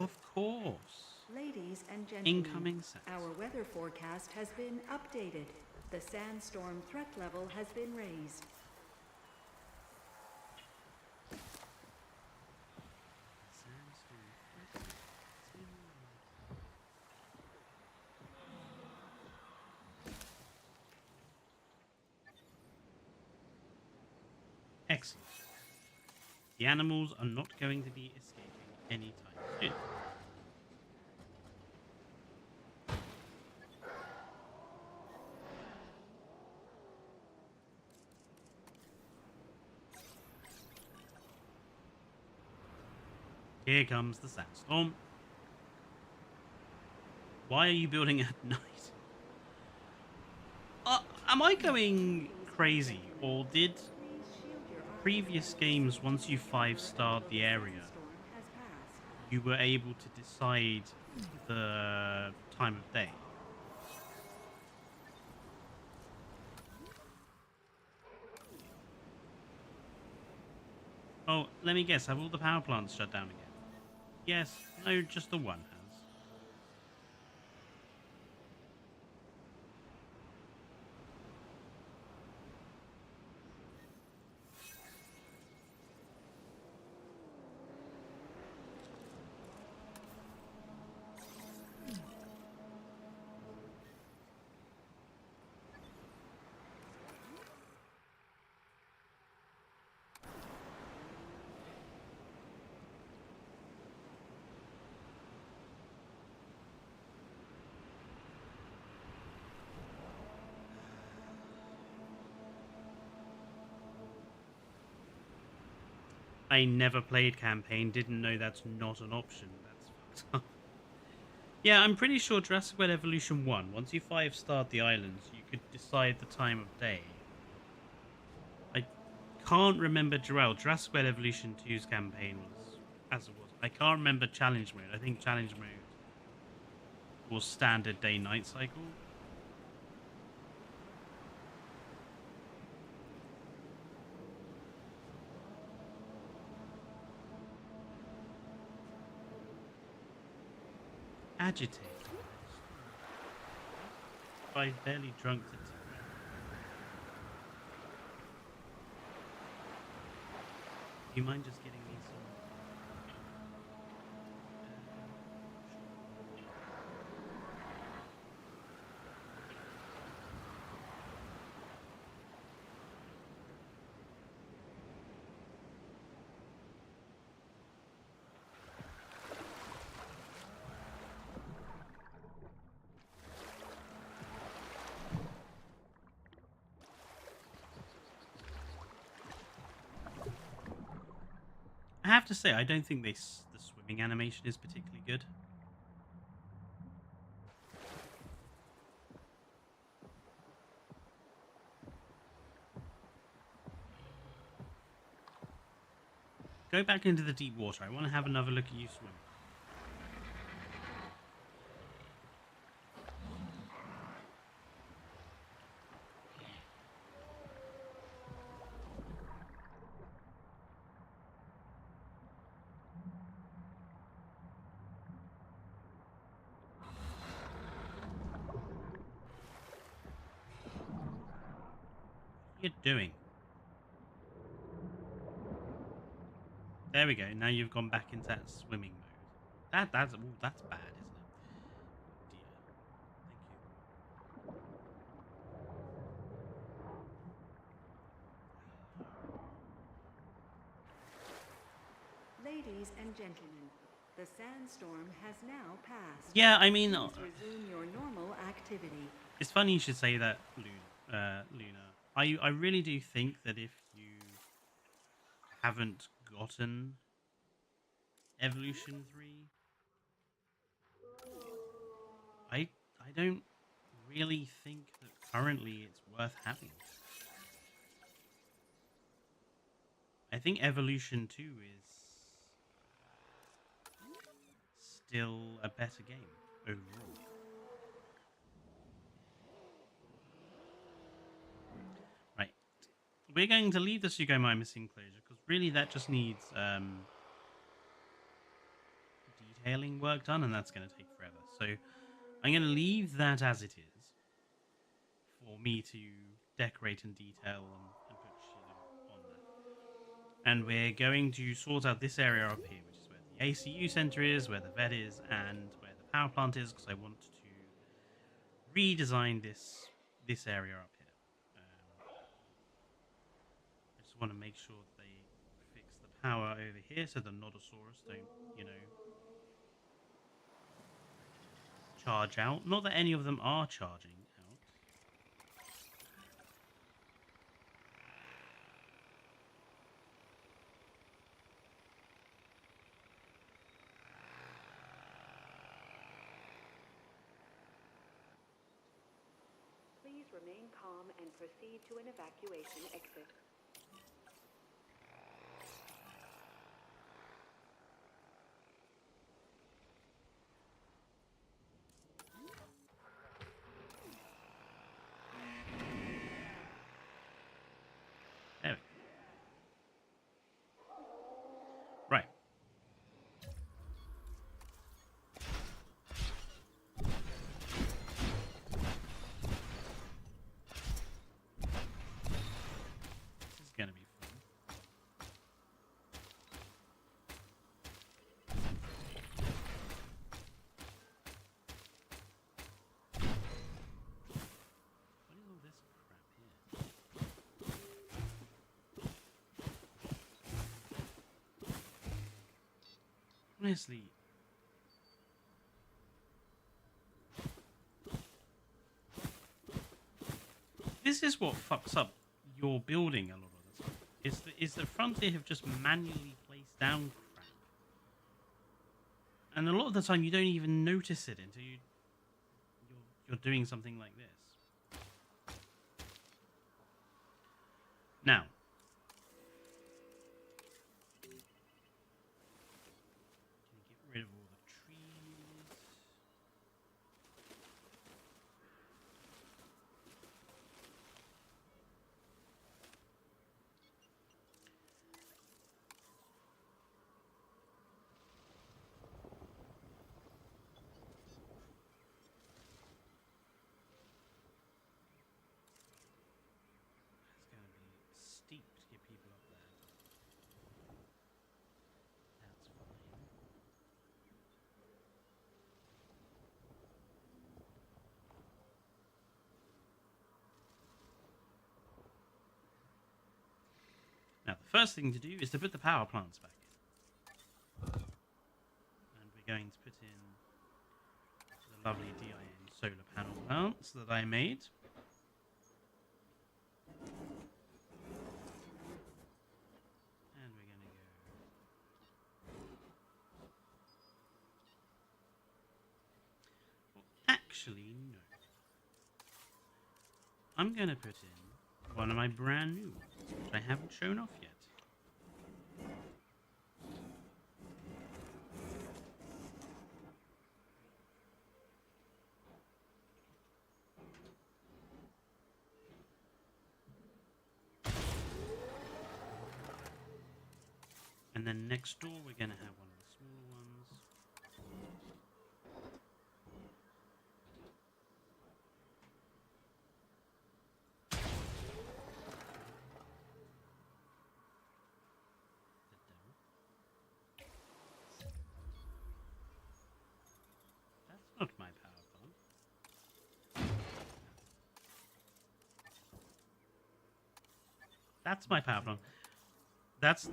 Speaker 1: Of course.
Speaker 2: Ladies and gentlemen,
Speaker 1: Incoming sandstorm.
Speaker 2: our weather forecast has been updated. The sandstorm threat level has been raised.
Speaker 1: Excellent. The animals are not going to be escaping anytime soon. Here comes the sandstorm. Why are you building at night? Am I going crazy, or did
Speaker 2: Please shield your armor.
Speaker 1: previous games, once you 5-starred the area,
Speaker 2: Storm has passed.
Speaker 1: you were able to decide the time of day? Oh, let me guess, have all the power plants shut down again? Yes, no, just the one has. I never played campaign, didn't know that's not an option. That's fucked up. Yeah, I'm pretty sure Jurassic World Evolution 1, once you 5-starred the islands, you could decide the time of day. I can't remember Jurassic World Evolution 2's campaign was as it was. I can't remember challenge mode. I think challenge mode was standard day-night cycle. Agitated. I barely drunk to tea. Do you mind just getting me some? I have to say, I don't think the swimming animation is particularly good. Go back into the deep water. I want to have another look at you swim. you doing? There we go. Now you've gone back into that swimming mode. That's bad, isn't it? Oh dear. Thank you.
Speaker 2: Ladies and gentlemen, the sandstorm has now passed.
Speaker 1: Yeah, I mean,
Speaker 2: Please resume your normal activity.
Speaker 1: it's funny you should say that, Luna. I really do think that if you haven't gotten Evolution 3, I don't really think that currently it's worth having. I think Evolution 2 is still a better game overall. Right. We're going to leave the Sugomima enclosure because really that just needs detailing work done, and that's going to take forever. So I'm going to leave that as it is for me to decorate and detail and put shit on that. And we're going to sort out this area up here, which is where the ACU center is, where the vet is, and where the power plant is, because I want to redesign this area up here. I just want to make sure that they fix the power over here so the Nodosaurus don't, charge out. Not that any of them are charging out.
Speaker 2: Please remain calm and proceed to an evacuation exit.
Speaker 1: There we go. Right. This is going to be fun. What is all this crap here? Honestly, this is what fucks up your building a lot of the time. Is the front they have just manually placed down crap, and a lot of the time you don't even notice it until you're doing something like this. Now, get rid of all the trees. It's going to be steep to get people up there. That's fine. Now, the first thing to do is to put the power plants back in. And we're going to put in the lovely DIN solar panel plants that I made. And we're going to go... Well, actually, no. I'm going to put in one of my brand new ones, which I haven't shown off yet. And then next door, we're going to have one of the smaller ones. That's my power plant. That's...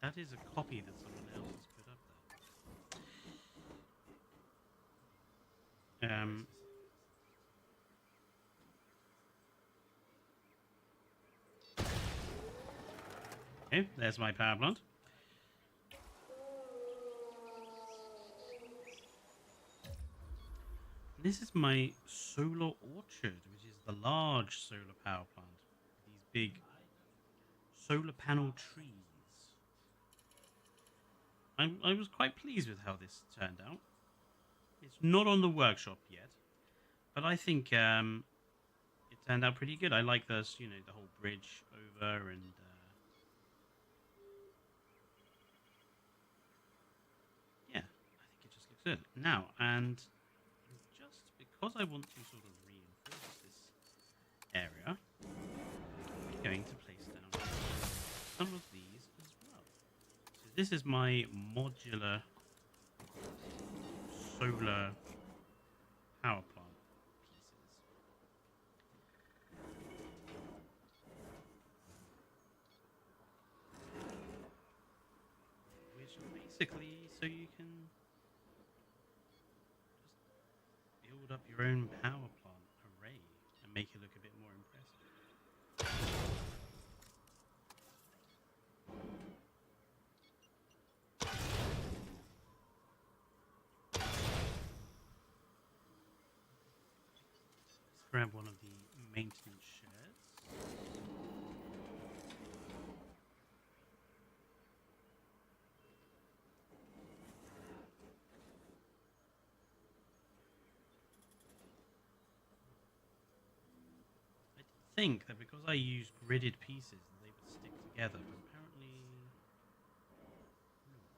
Speaker 1: That is a copy that someone else has put up there. Okay, there's my power plant. This is my solar orchard, which is the large solar power plant. These big solar panel trees. I was quite pleased with how this turned out. It's not on the workshop yet, but I think it turned out pretty good. I like this, you know, the whole bridge over and... yeah, I think it just looks good. Now, and just because I want to sort of reinforce this area, I'm going to place down some of these as well. So this is my modular solar power plant pieces. Which are basically so you can just build up your own power plant array and make it look a bit more impressive. Let's grab one of the maintenance sheds. I think that because I use gridded pieces, they would stick together, but apparently not.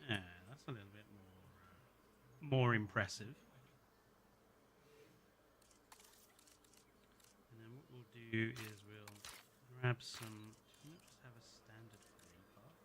Speaker 1: Yeah, that's a little bit more impressive. And then what we'll do is we'll grab some. Can we just have a standard gray path?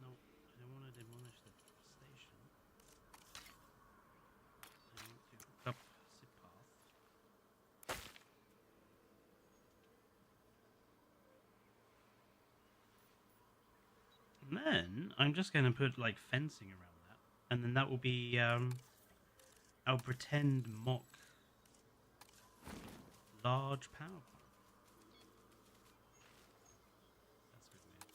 Speaker 1: No, I don't want to demolish the station. I want to hook up the path. And then I'm just going to put like fencing around that, and then that will be our pretend mock large power plant. That's a bit weird.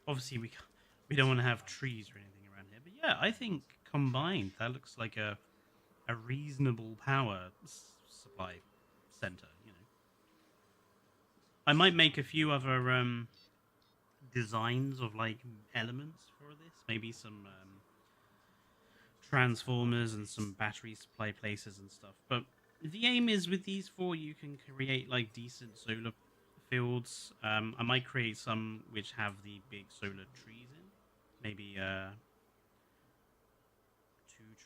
Speaker 1: Obviously, we don't want to have trees or anything around here, but yeah, I think combined that looks like a reasonable power supply center. You know, I might make a few other designs of like elements for this. Maybe some transformers and some battery supply places and stuff. But the aim is with these four, you can create like decent solar fields. I might create some which have the big solar trees in, maybe 2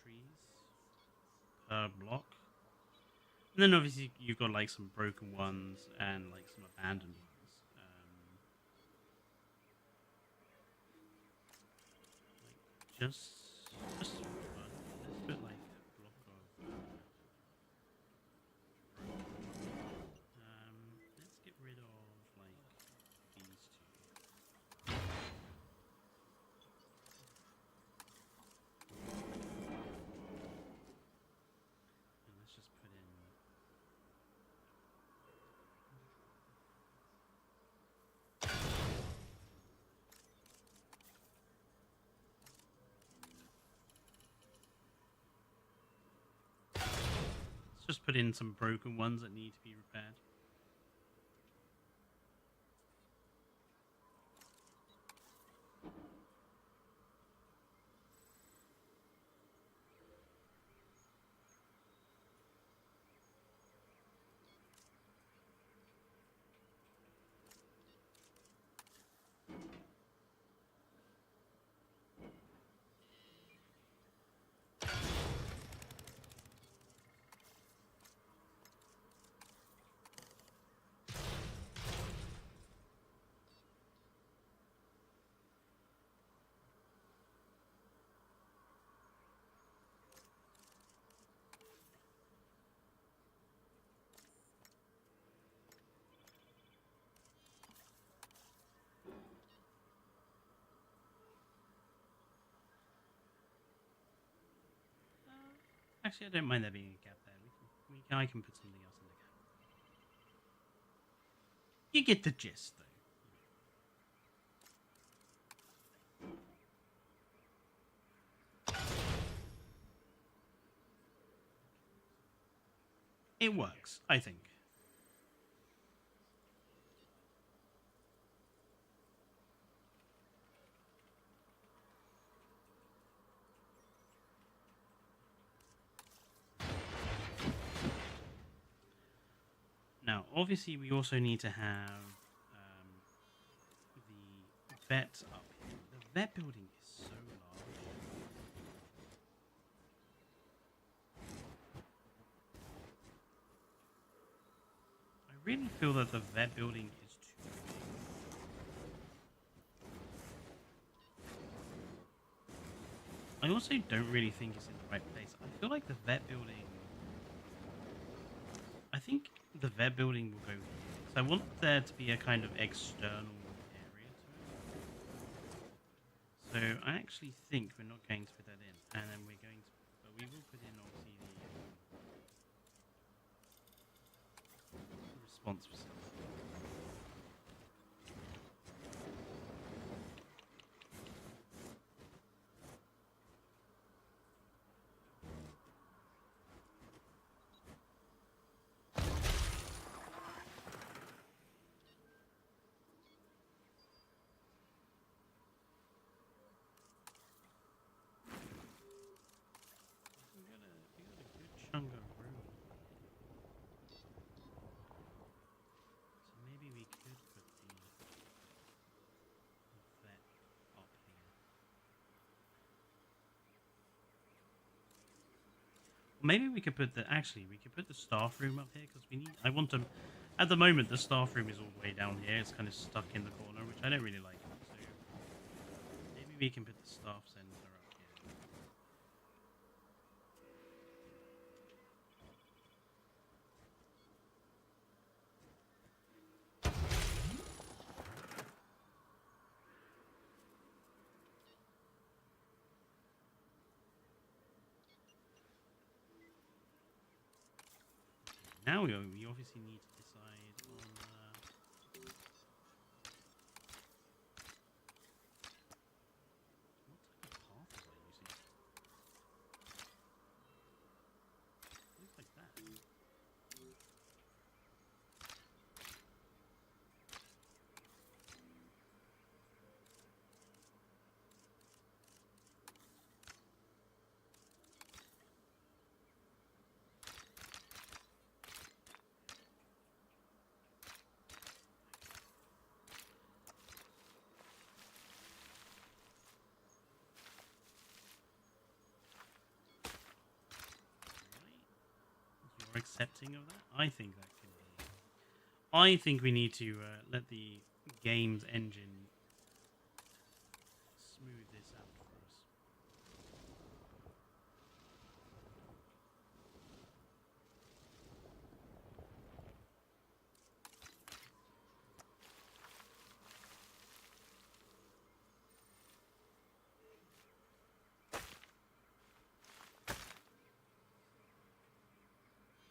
Speaker 1: trees per block. And then obviously you've got like some broken ones and like some abandoned ones. Like just for fun, let's put like a block of. Let's get rid of like these two. And let's just put in. Let's just put in some broken ones that need to be repaired. Actually, I don't mind there being a gap there. I can put something else in the gap. You get the gist, though. It works, I think. Now, obviously, we also need to have the vet up here. The vet building is so large. I really feel that the vet building is too big. I also don't really think it's in the right place. I feel like the vet building... I think the vet building will go here. So I want there to be a kind of external area to it. So I actually think we're not going to put that in. And then we're going to... But we will put in, obviously, the response facility. We got a good chunk of room. So maybe we could put the vet up here. Maybe we could put the... Actually, we could put the staff room up here because we need... I want to... At the moment, the staff room is all the way down here. It's kind of stuck in the corner, which I don't really like. So maybe we can put the staff center up here. Now we obviously need to decide on what type of path was I using? Looks like that. accepting of that. I think that can be. I think we need to let the game's engine smooth this out for us.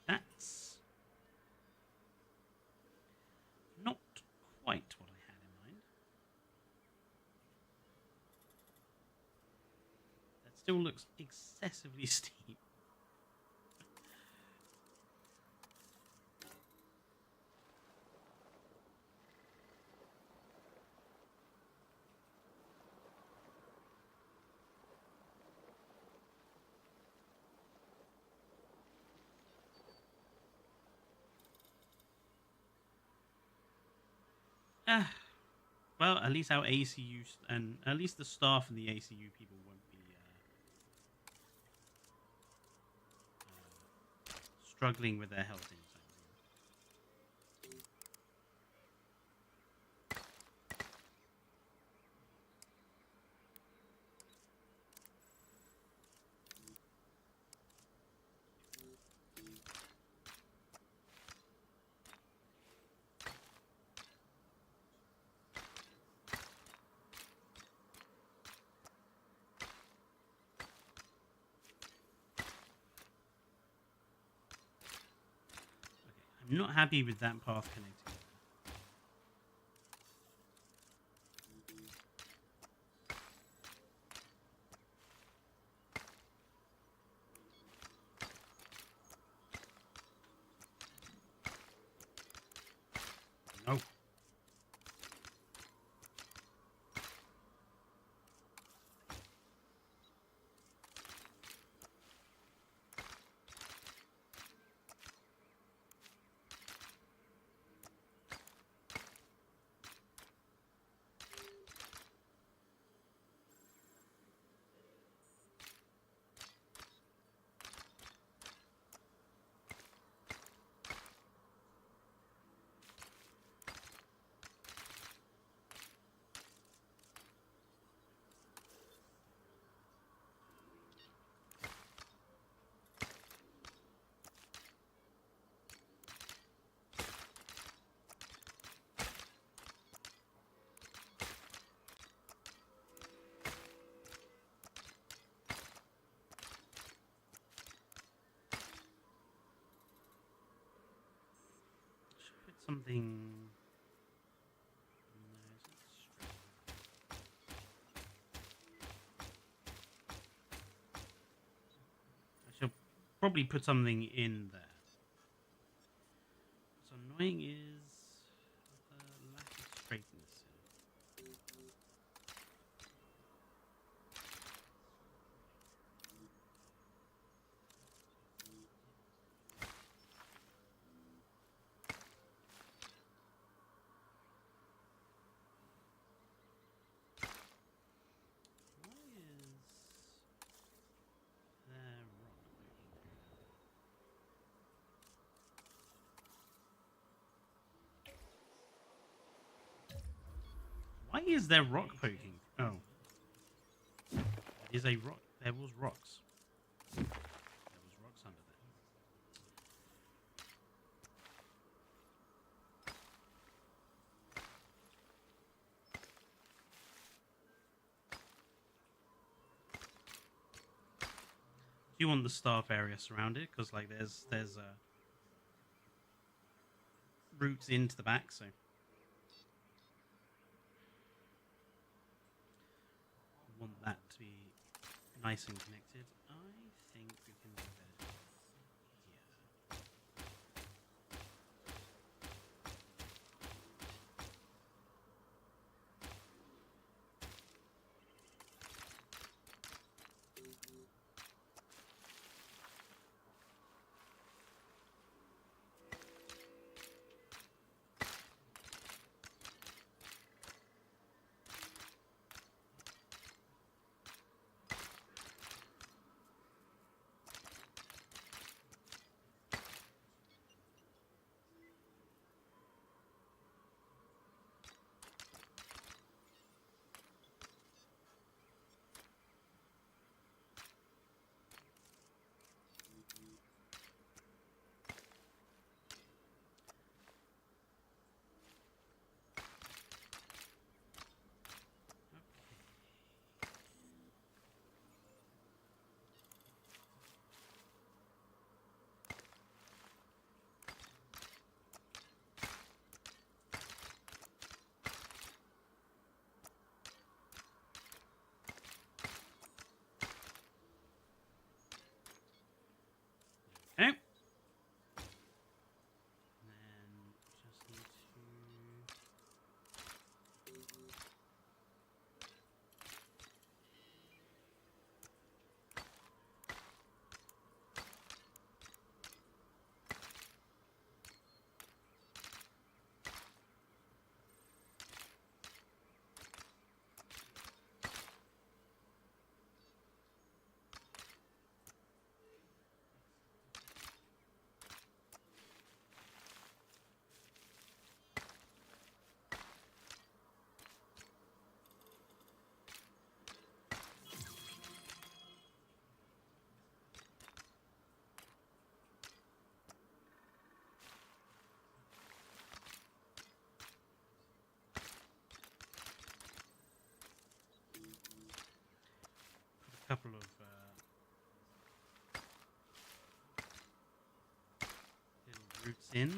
Speaker 1: That's not quite what I had in mind. That still looks excessively steep. Well, at least our ACU and at least the staff and the ACU people won't be struggling with their health anytime soon. I'm not happy with that path connecting. No. Should put something. No, it's straight. I shall probably put something in there. What's annoying is the lack of straightness. Why is there rock poking through that? Why is there rock poking? Oh. It is a rock. There was rocks. There was rocks under there. Do you want the staff area surrounded? Because like there's routes into the back, so I want that to be nice and connected. I think we can do that. couple of little roots in.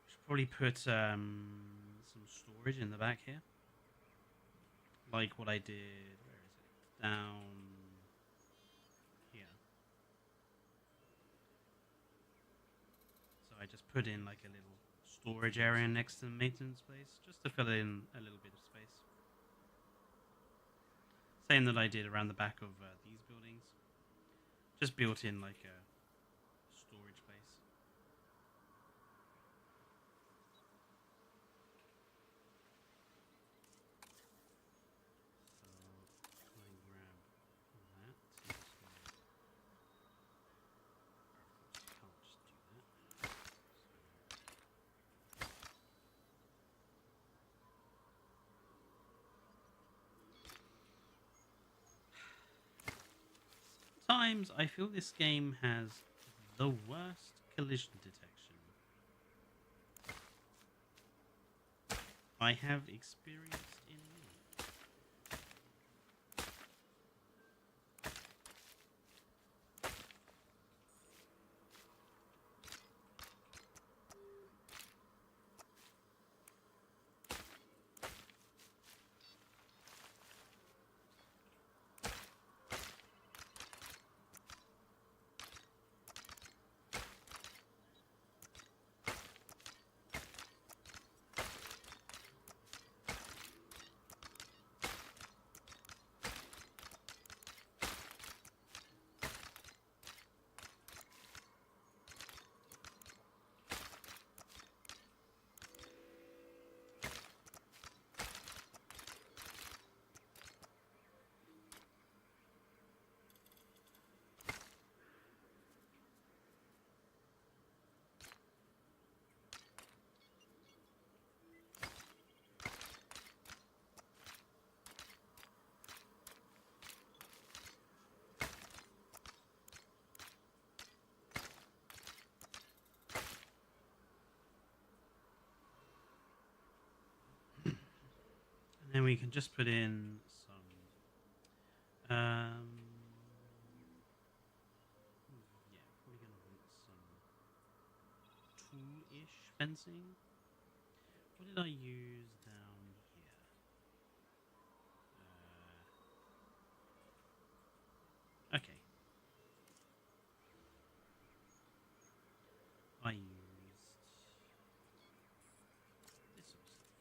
Speaker 1: Should probably put some storage in the back here, like what I did. Where is it? Down here. So I just put in like a little storage area next to the maintenance place, just to fill in a little bit of space. Same that I did around the back of these buildings. Just built in like a storage place. So try and grab that. Can't just do that. Sometimes I feel this game has the worst collision detection I have experienced in a minute. And then we can just put in some, yeah, probably gonna want some tool-ish fencing. What did I use down here? Okay. I used this sort of stuff.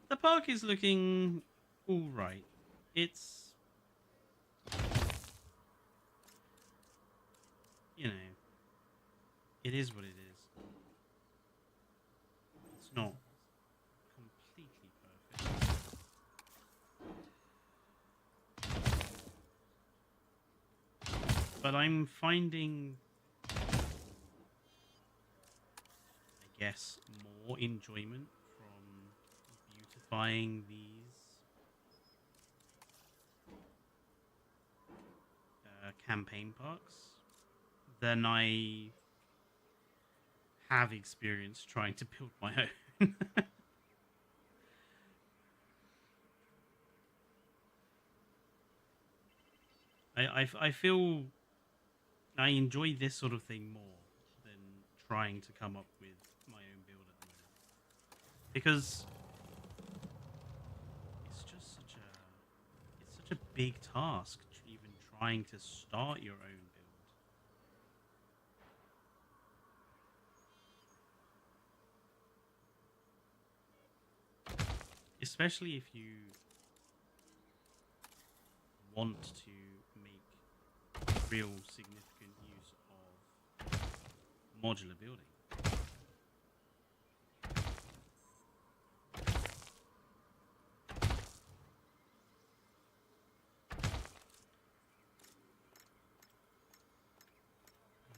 Speaker 1: The park is looking all right. It's, you know, it is what it is. It's not completely perfect. But I'm finding, I guess, more enjoyment from beautifying these campaign parks than I have experienced trying to build my own. I feel I enjoy this sort of thing more than trying to come up with my own build at the moment, because it's such a big task even trying to start your own build, especially if you want to make real significant use of modular building.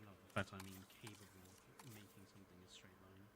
Speaker 1: Not the fact I mean capable of making something a straight line.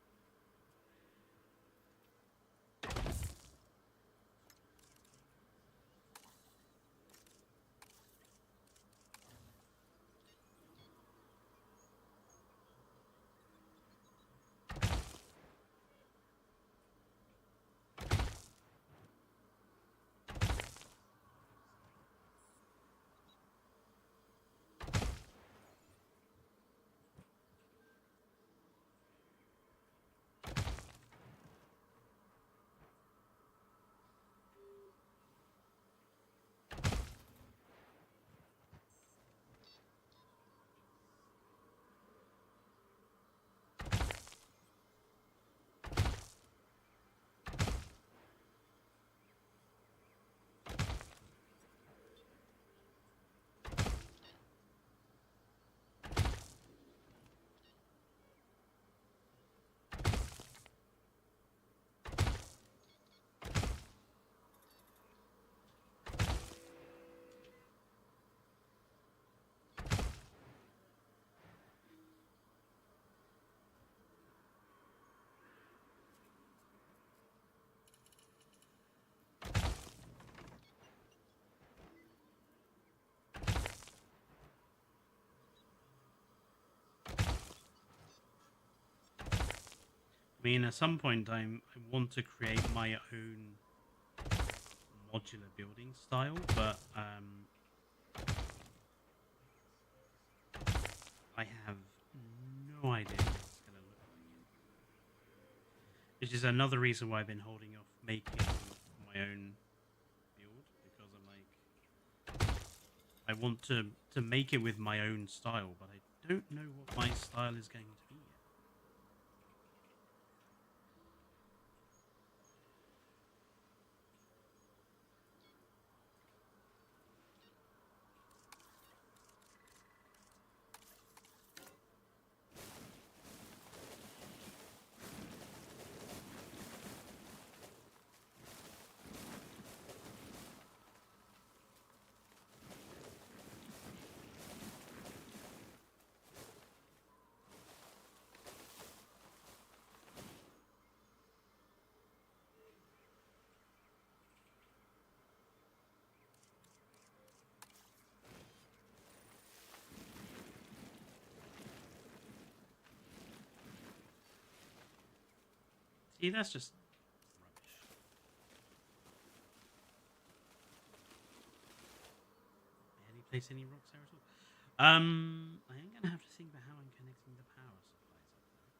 Speaker 1: I mean, at some point, I want to create my own modular building style, but I have no idea what it's going to look like. Which is another reason why I've been holding off making my own build, because I'm like, I want to make it with my own style, but I don't know what my style is going to be yet. See, that's just rubbish. Barely place any rocks there at all. I am gonna have to think about how I'm connecting the power supplies up there.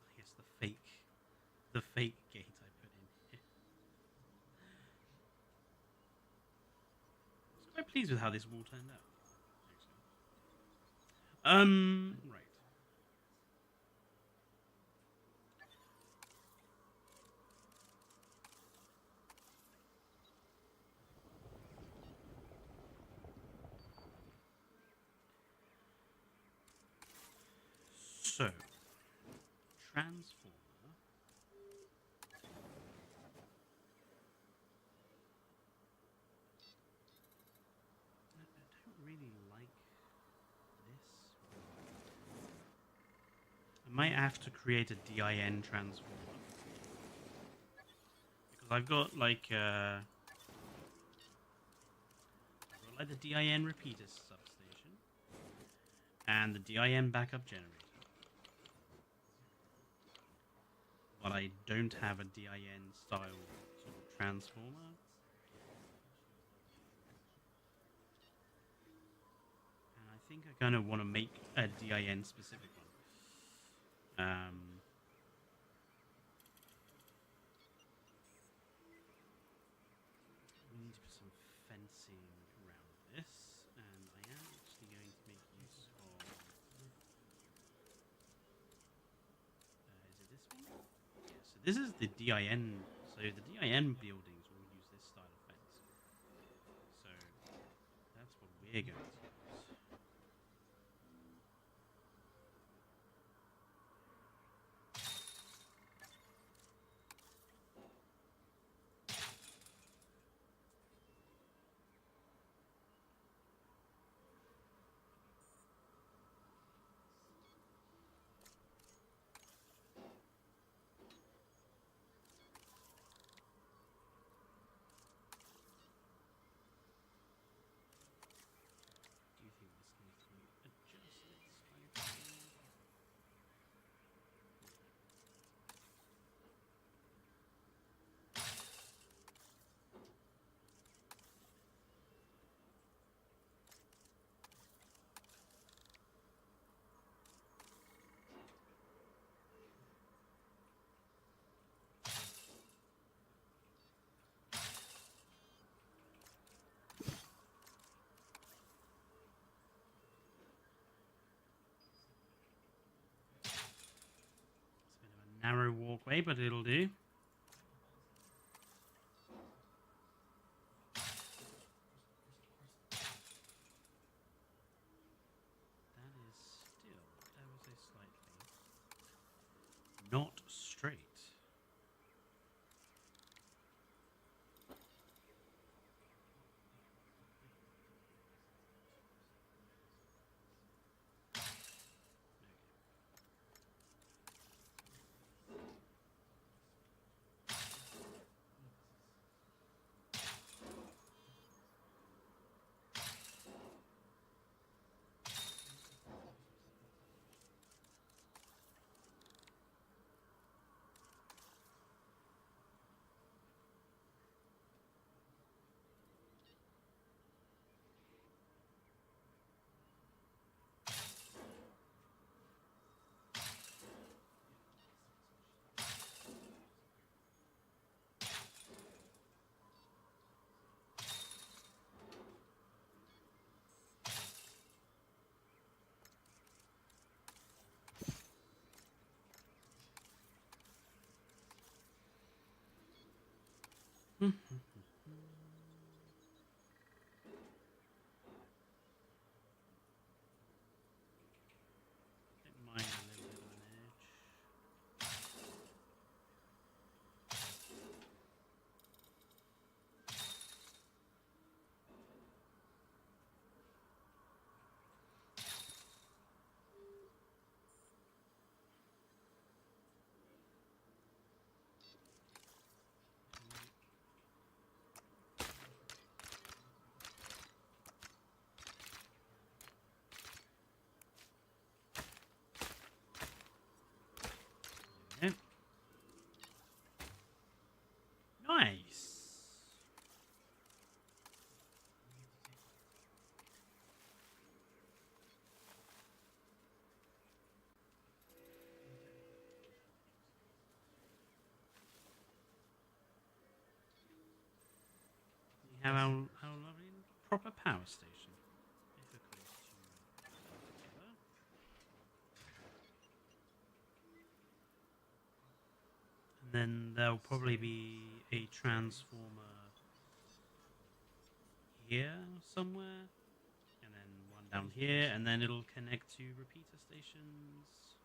Speaker 1: I guess the fake gate I put in here. I was quite pleased with how this wall turned out. Actually. Right. So, transformer. I don't really like this. I might have to create a DIN transformer. Because I've got like the DIN repeater substation and the DIN backup generator. But I don't have a DIN style sort of transformer. And I think I kind of want to make a DIN specific one. We need to put some fencing around this, and I am actually going to make use of. Is it this one? Yeah, so this is the DIN. So the DIN buildings will use this style of fence. So that's what we're going to use. walkway, but it'll do. That is still ever so slightly not straight. Don't mind a little bit of an edge. Yeah. Nice. We have our lovely proper power station. If it goes together. And then there'll probably be a transformer here somewhere, and then one down here, and then it'll connect to repeater stations.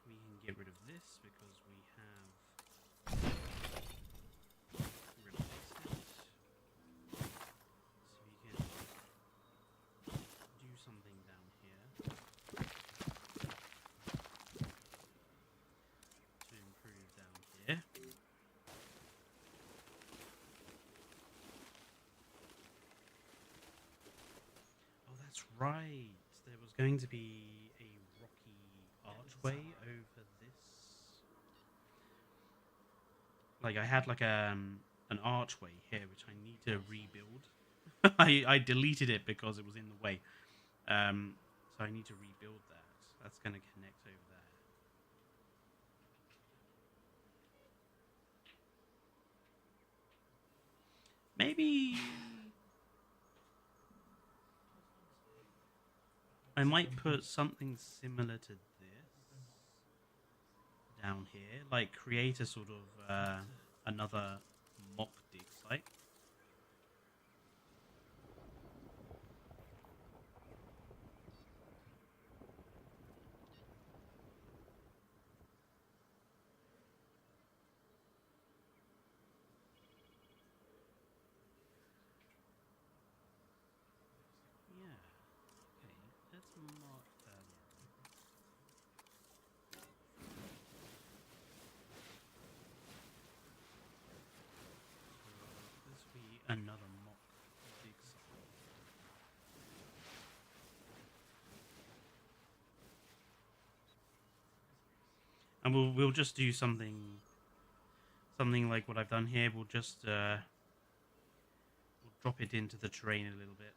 Speaker 1: We can get rid of this because we have replaced it. So we can do something down here to improve down here. Oh, that's right. There was going to be a rocky archway over this. Like I had like an archway here which I need to rebuild. I deleted it because it was in the way. So I need to rebuild that. That's going to connect over there. Maybe I might put something similar to this down here, like create a sort of another mock dig site. Yeah. Okay, let's mark that in. So this will be another mock dig site. And we'll just do something like what I've done here. We'll just we'll drop it into the terrain a little bit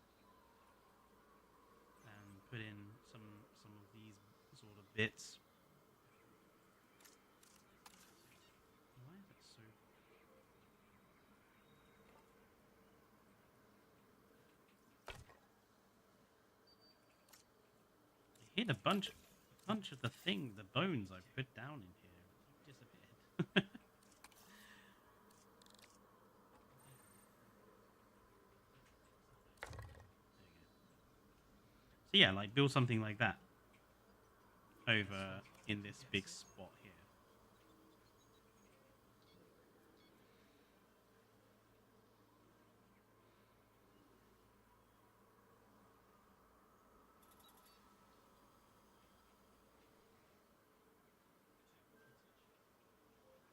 Speaker 1: and put in some of these sort of bits. Why is it so? I hit a bunch of the bones I've put down in here. So yeah, like build something like that over in this big spot here.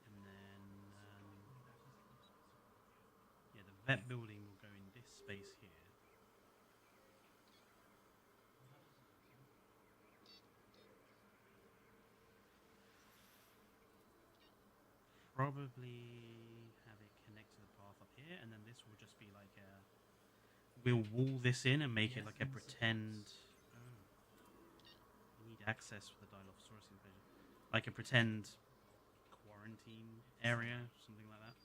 Speaker 1: And then, yeah, the vet building will go in this space here. Probably have it connect to the path up here, and then this will just be like a. We'll wall this in and make it like a pretend. Oh, we need access for the Dilophosaurus enclosure, like a pretend quarantine area, something like that.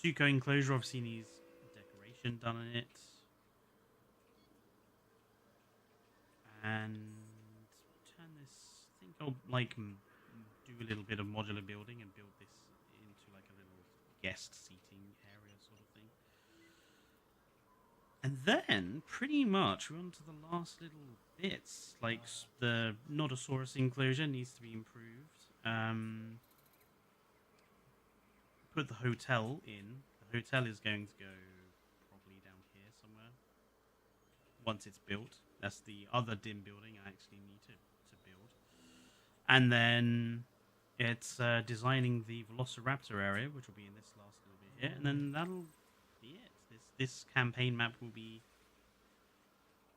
Speaker 1: Suko enclosure obviously needs decoration done in it, and turn this. I think I'll like do a little bit of modular building and build this into like a little guest seating area sort of thing. And then, pretty much, we're on to the last little bits. Like the Nodosaurus enclosure needs to be improved. Put the hotel in. The hotel is going to go probably down here somewhere. Once it's built, that's the other dim building I actually need to build. And then it's designing the Velociraptor area, which will be in this last little bit here, and then that'll be it. This campaign map will be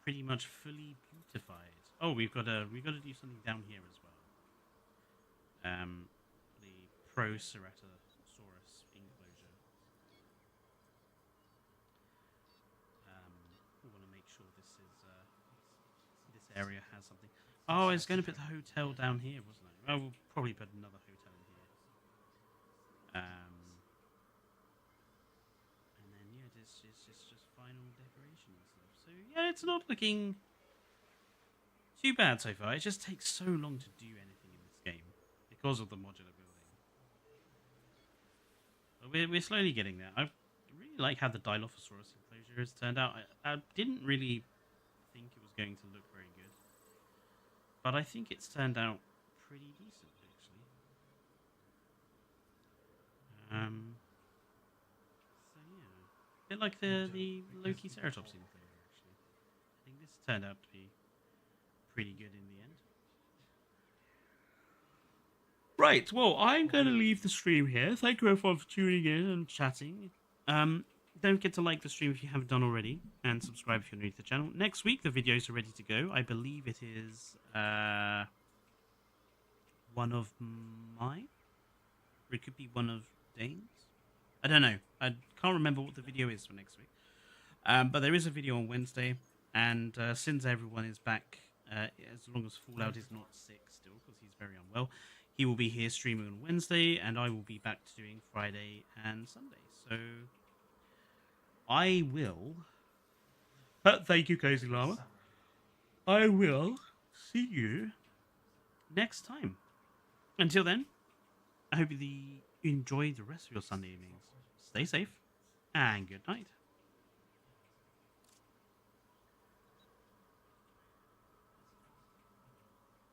Speaker 1: pretty much fully beautified. Oh, we've got to do something down here as well. The Proceratosaurus enclosure. We want to make sure this area has something. Oh, I was going to put the hotel down here, wasn't I? Oh, we'll probably put another hotel in here. And then yeah, it's just final decoration and stuff. So yeah, it's not looking too bad so far. It just takes so long to do anything in this game because of the modular building. But we're slowly getting there. I really like how the Dilophosaurus enclosure has turned out. I didn't really think it was going to look very good, but I think it's turned out pretty decent actually. So yeah, a bit like the Loki Ceratops enclosure actually. I think this turned out to be pretty good in the end. Right, well, I'm going to leave the stream here. Thank you everyone for tuning in and chatting. Don't forget to like the stream if you haven't done already, and subscribe if you're new to the channel. Next week, the videos are ready to go. I believe it is one of mine, or it could be one of Dane's. I don't know. I can't remember what the video is for next week. But there is a video on Wednesday, and since everyone is back, as long as Fallout is not sick still, because he's very unwell, he will be here streaming on Wednesday, and I will be back to doing Friday and Sunday. So I will. Thank you, Cozy Llama. I will see you next time. Until then, I hope you enjoy the rest of your Sunday evenings. Stay safe, and good night.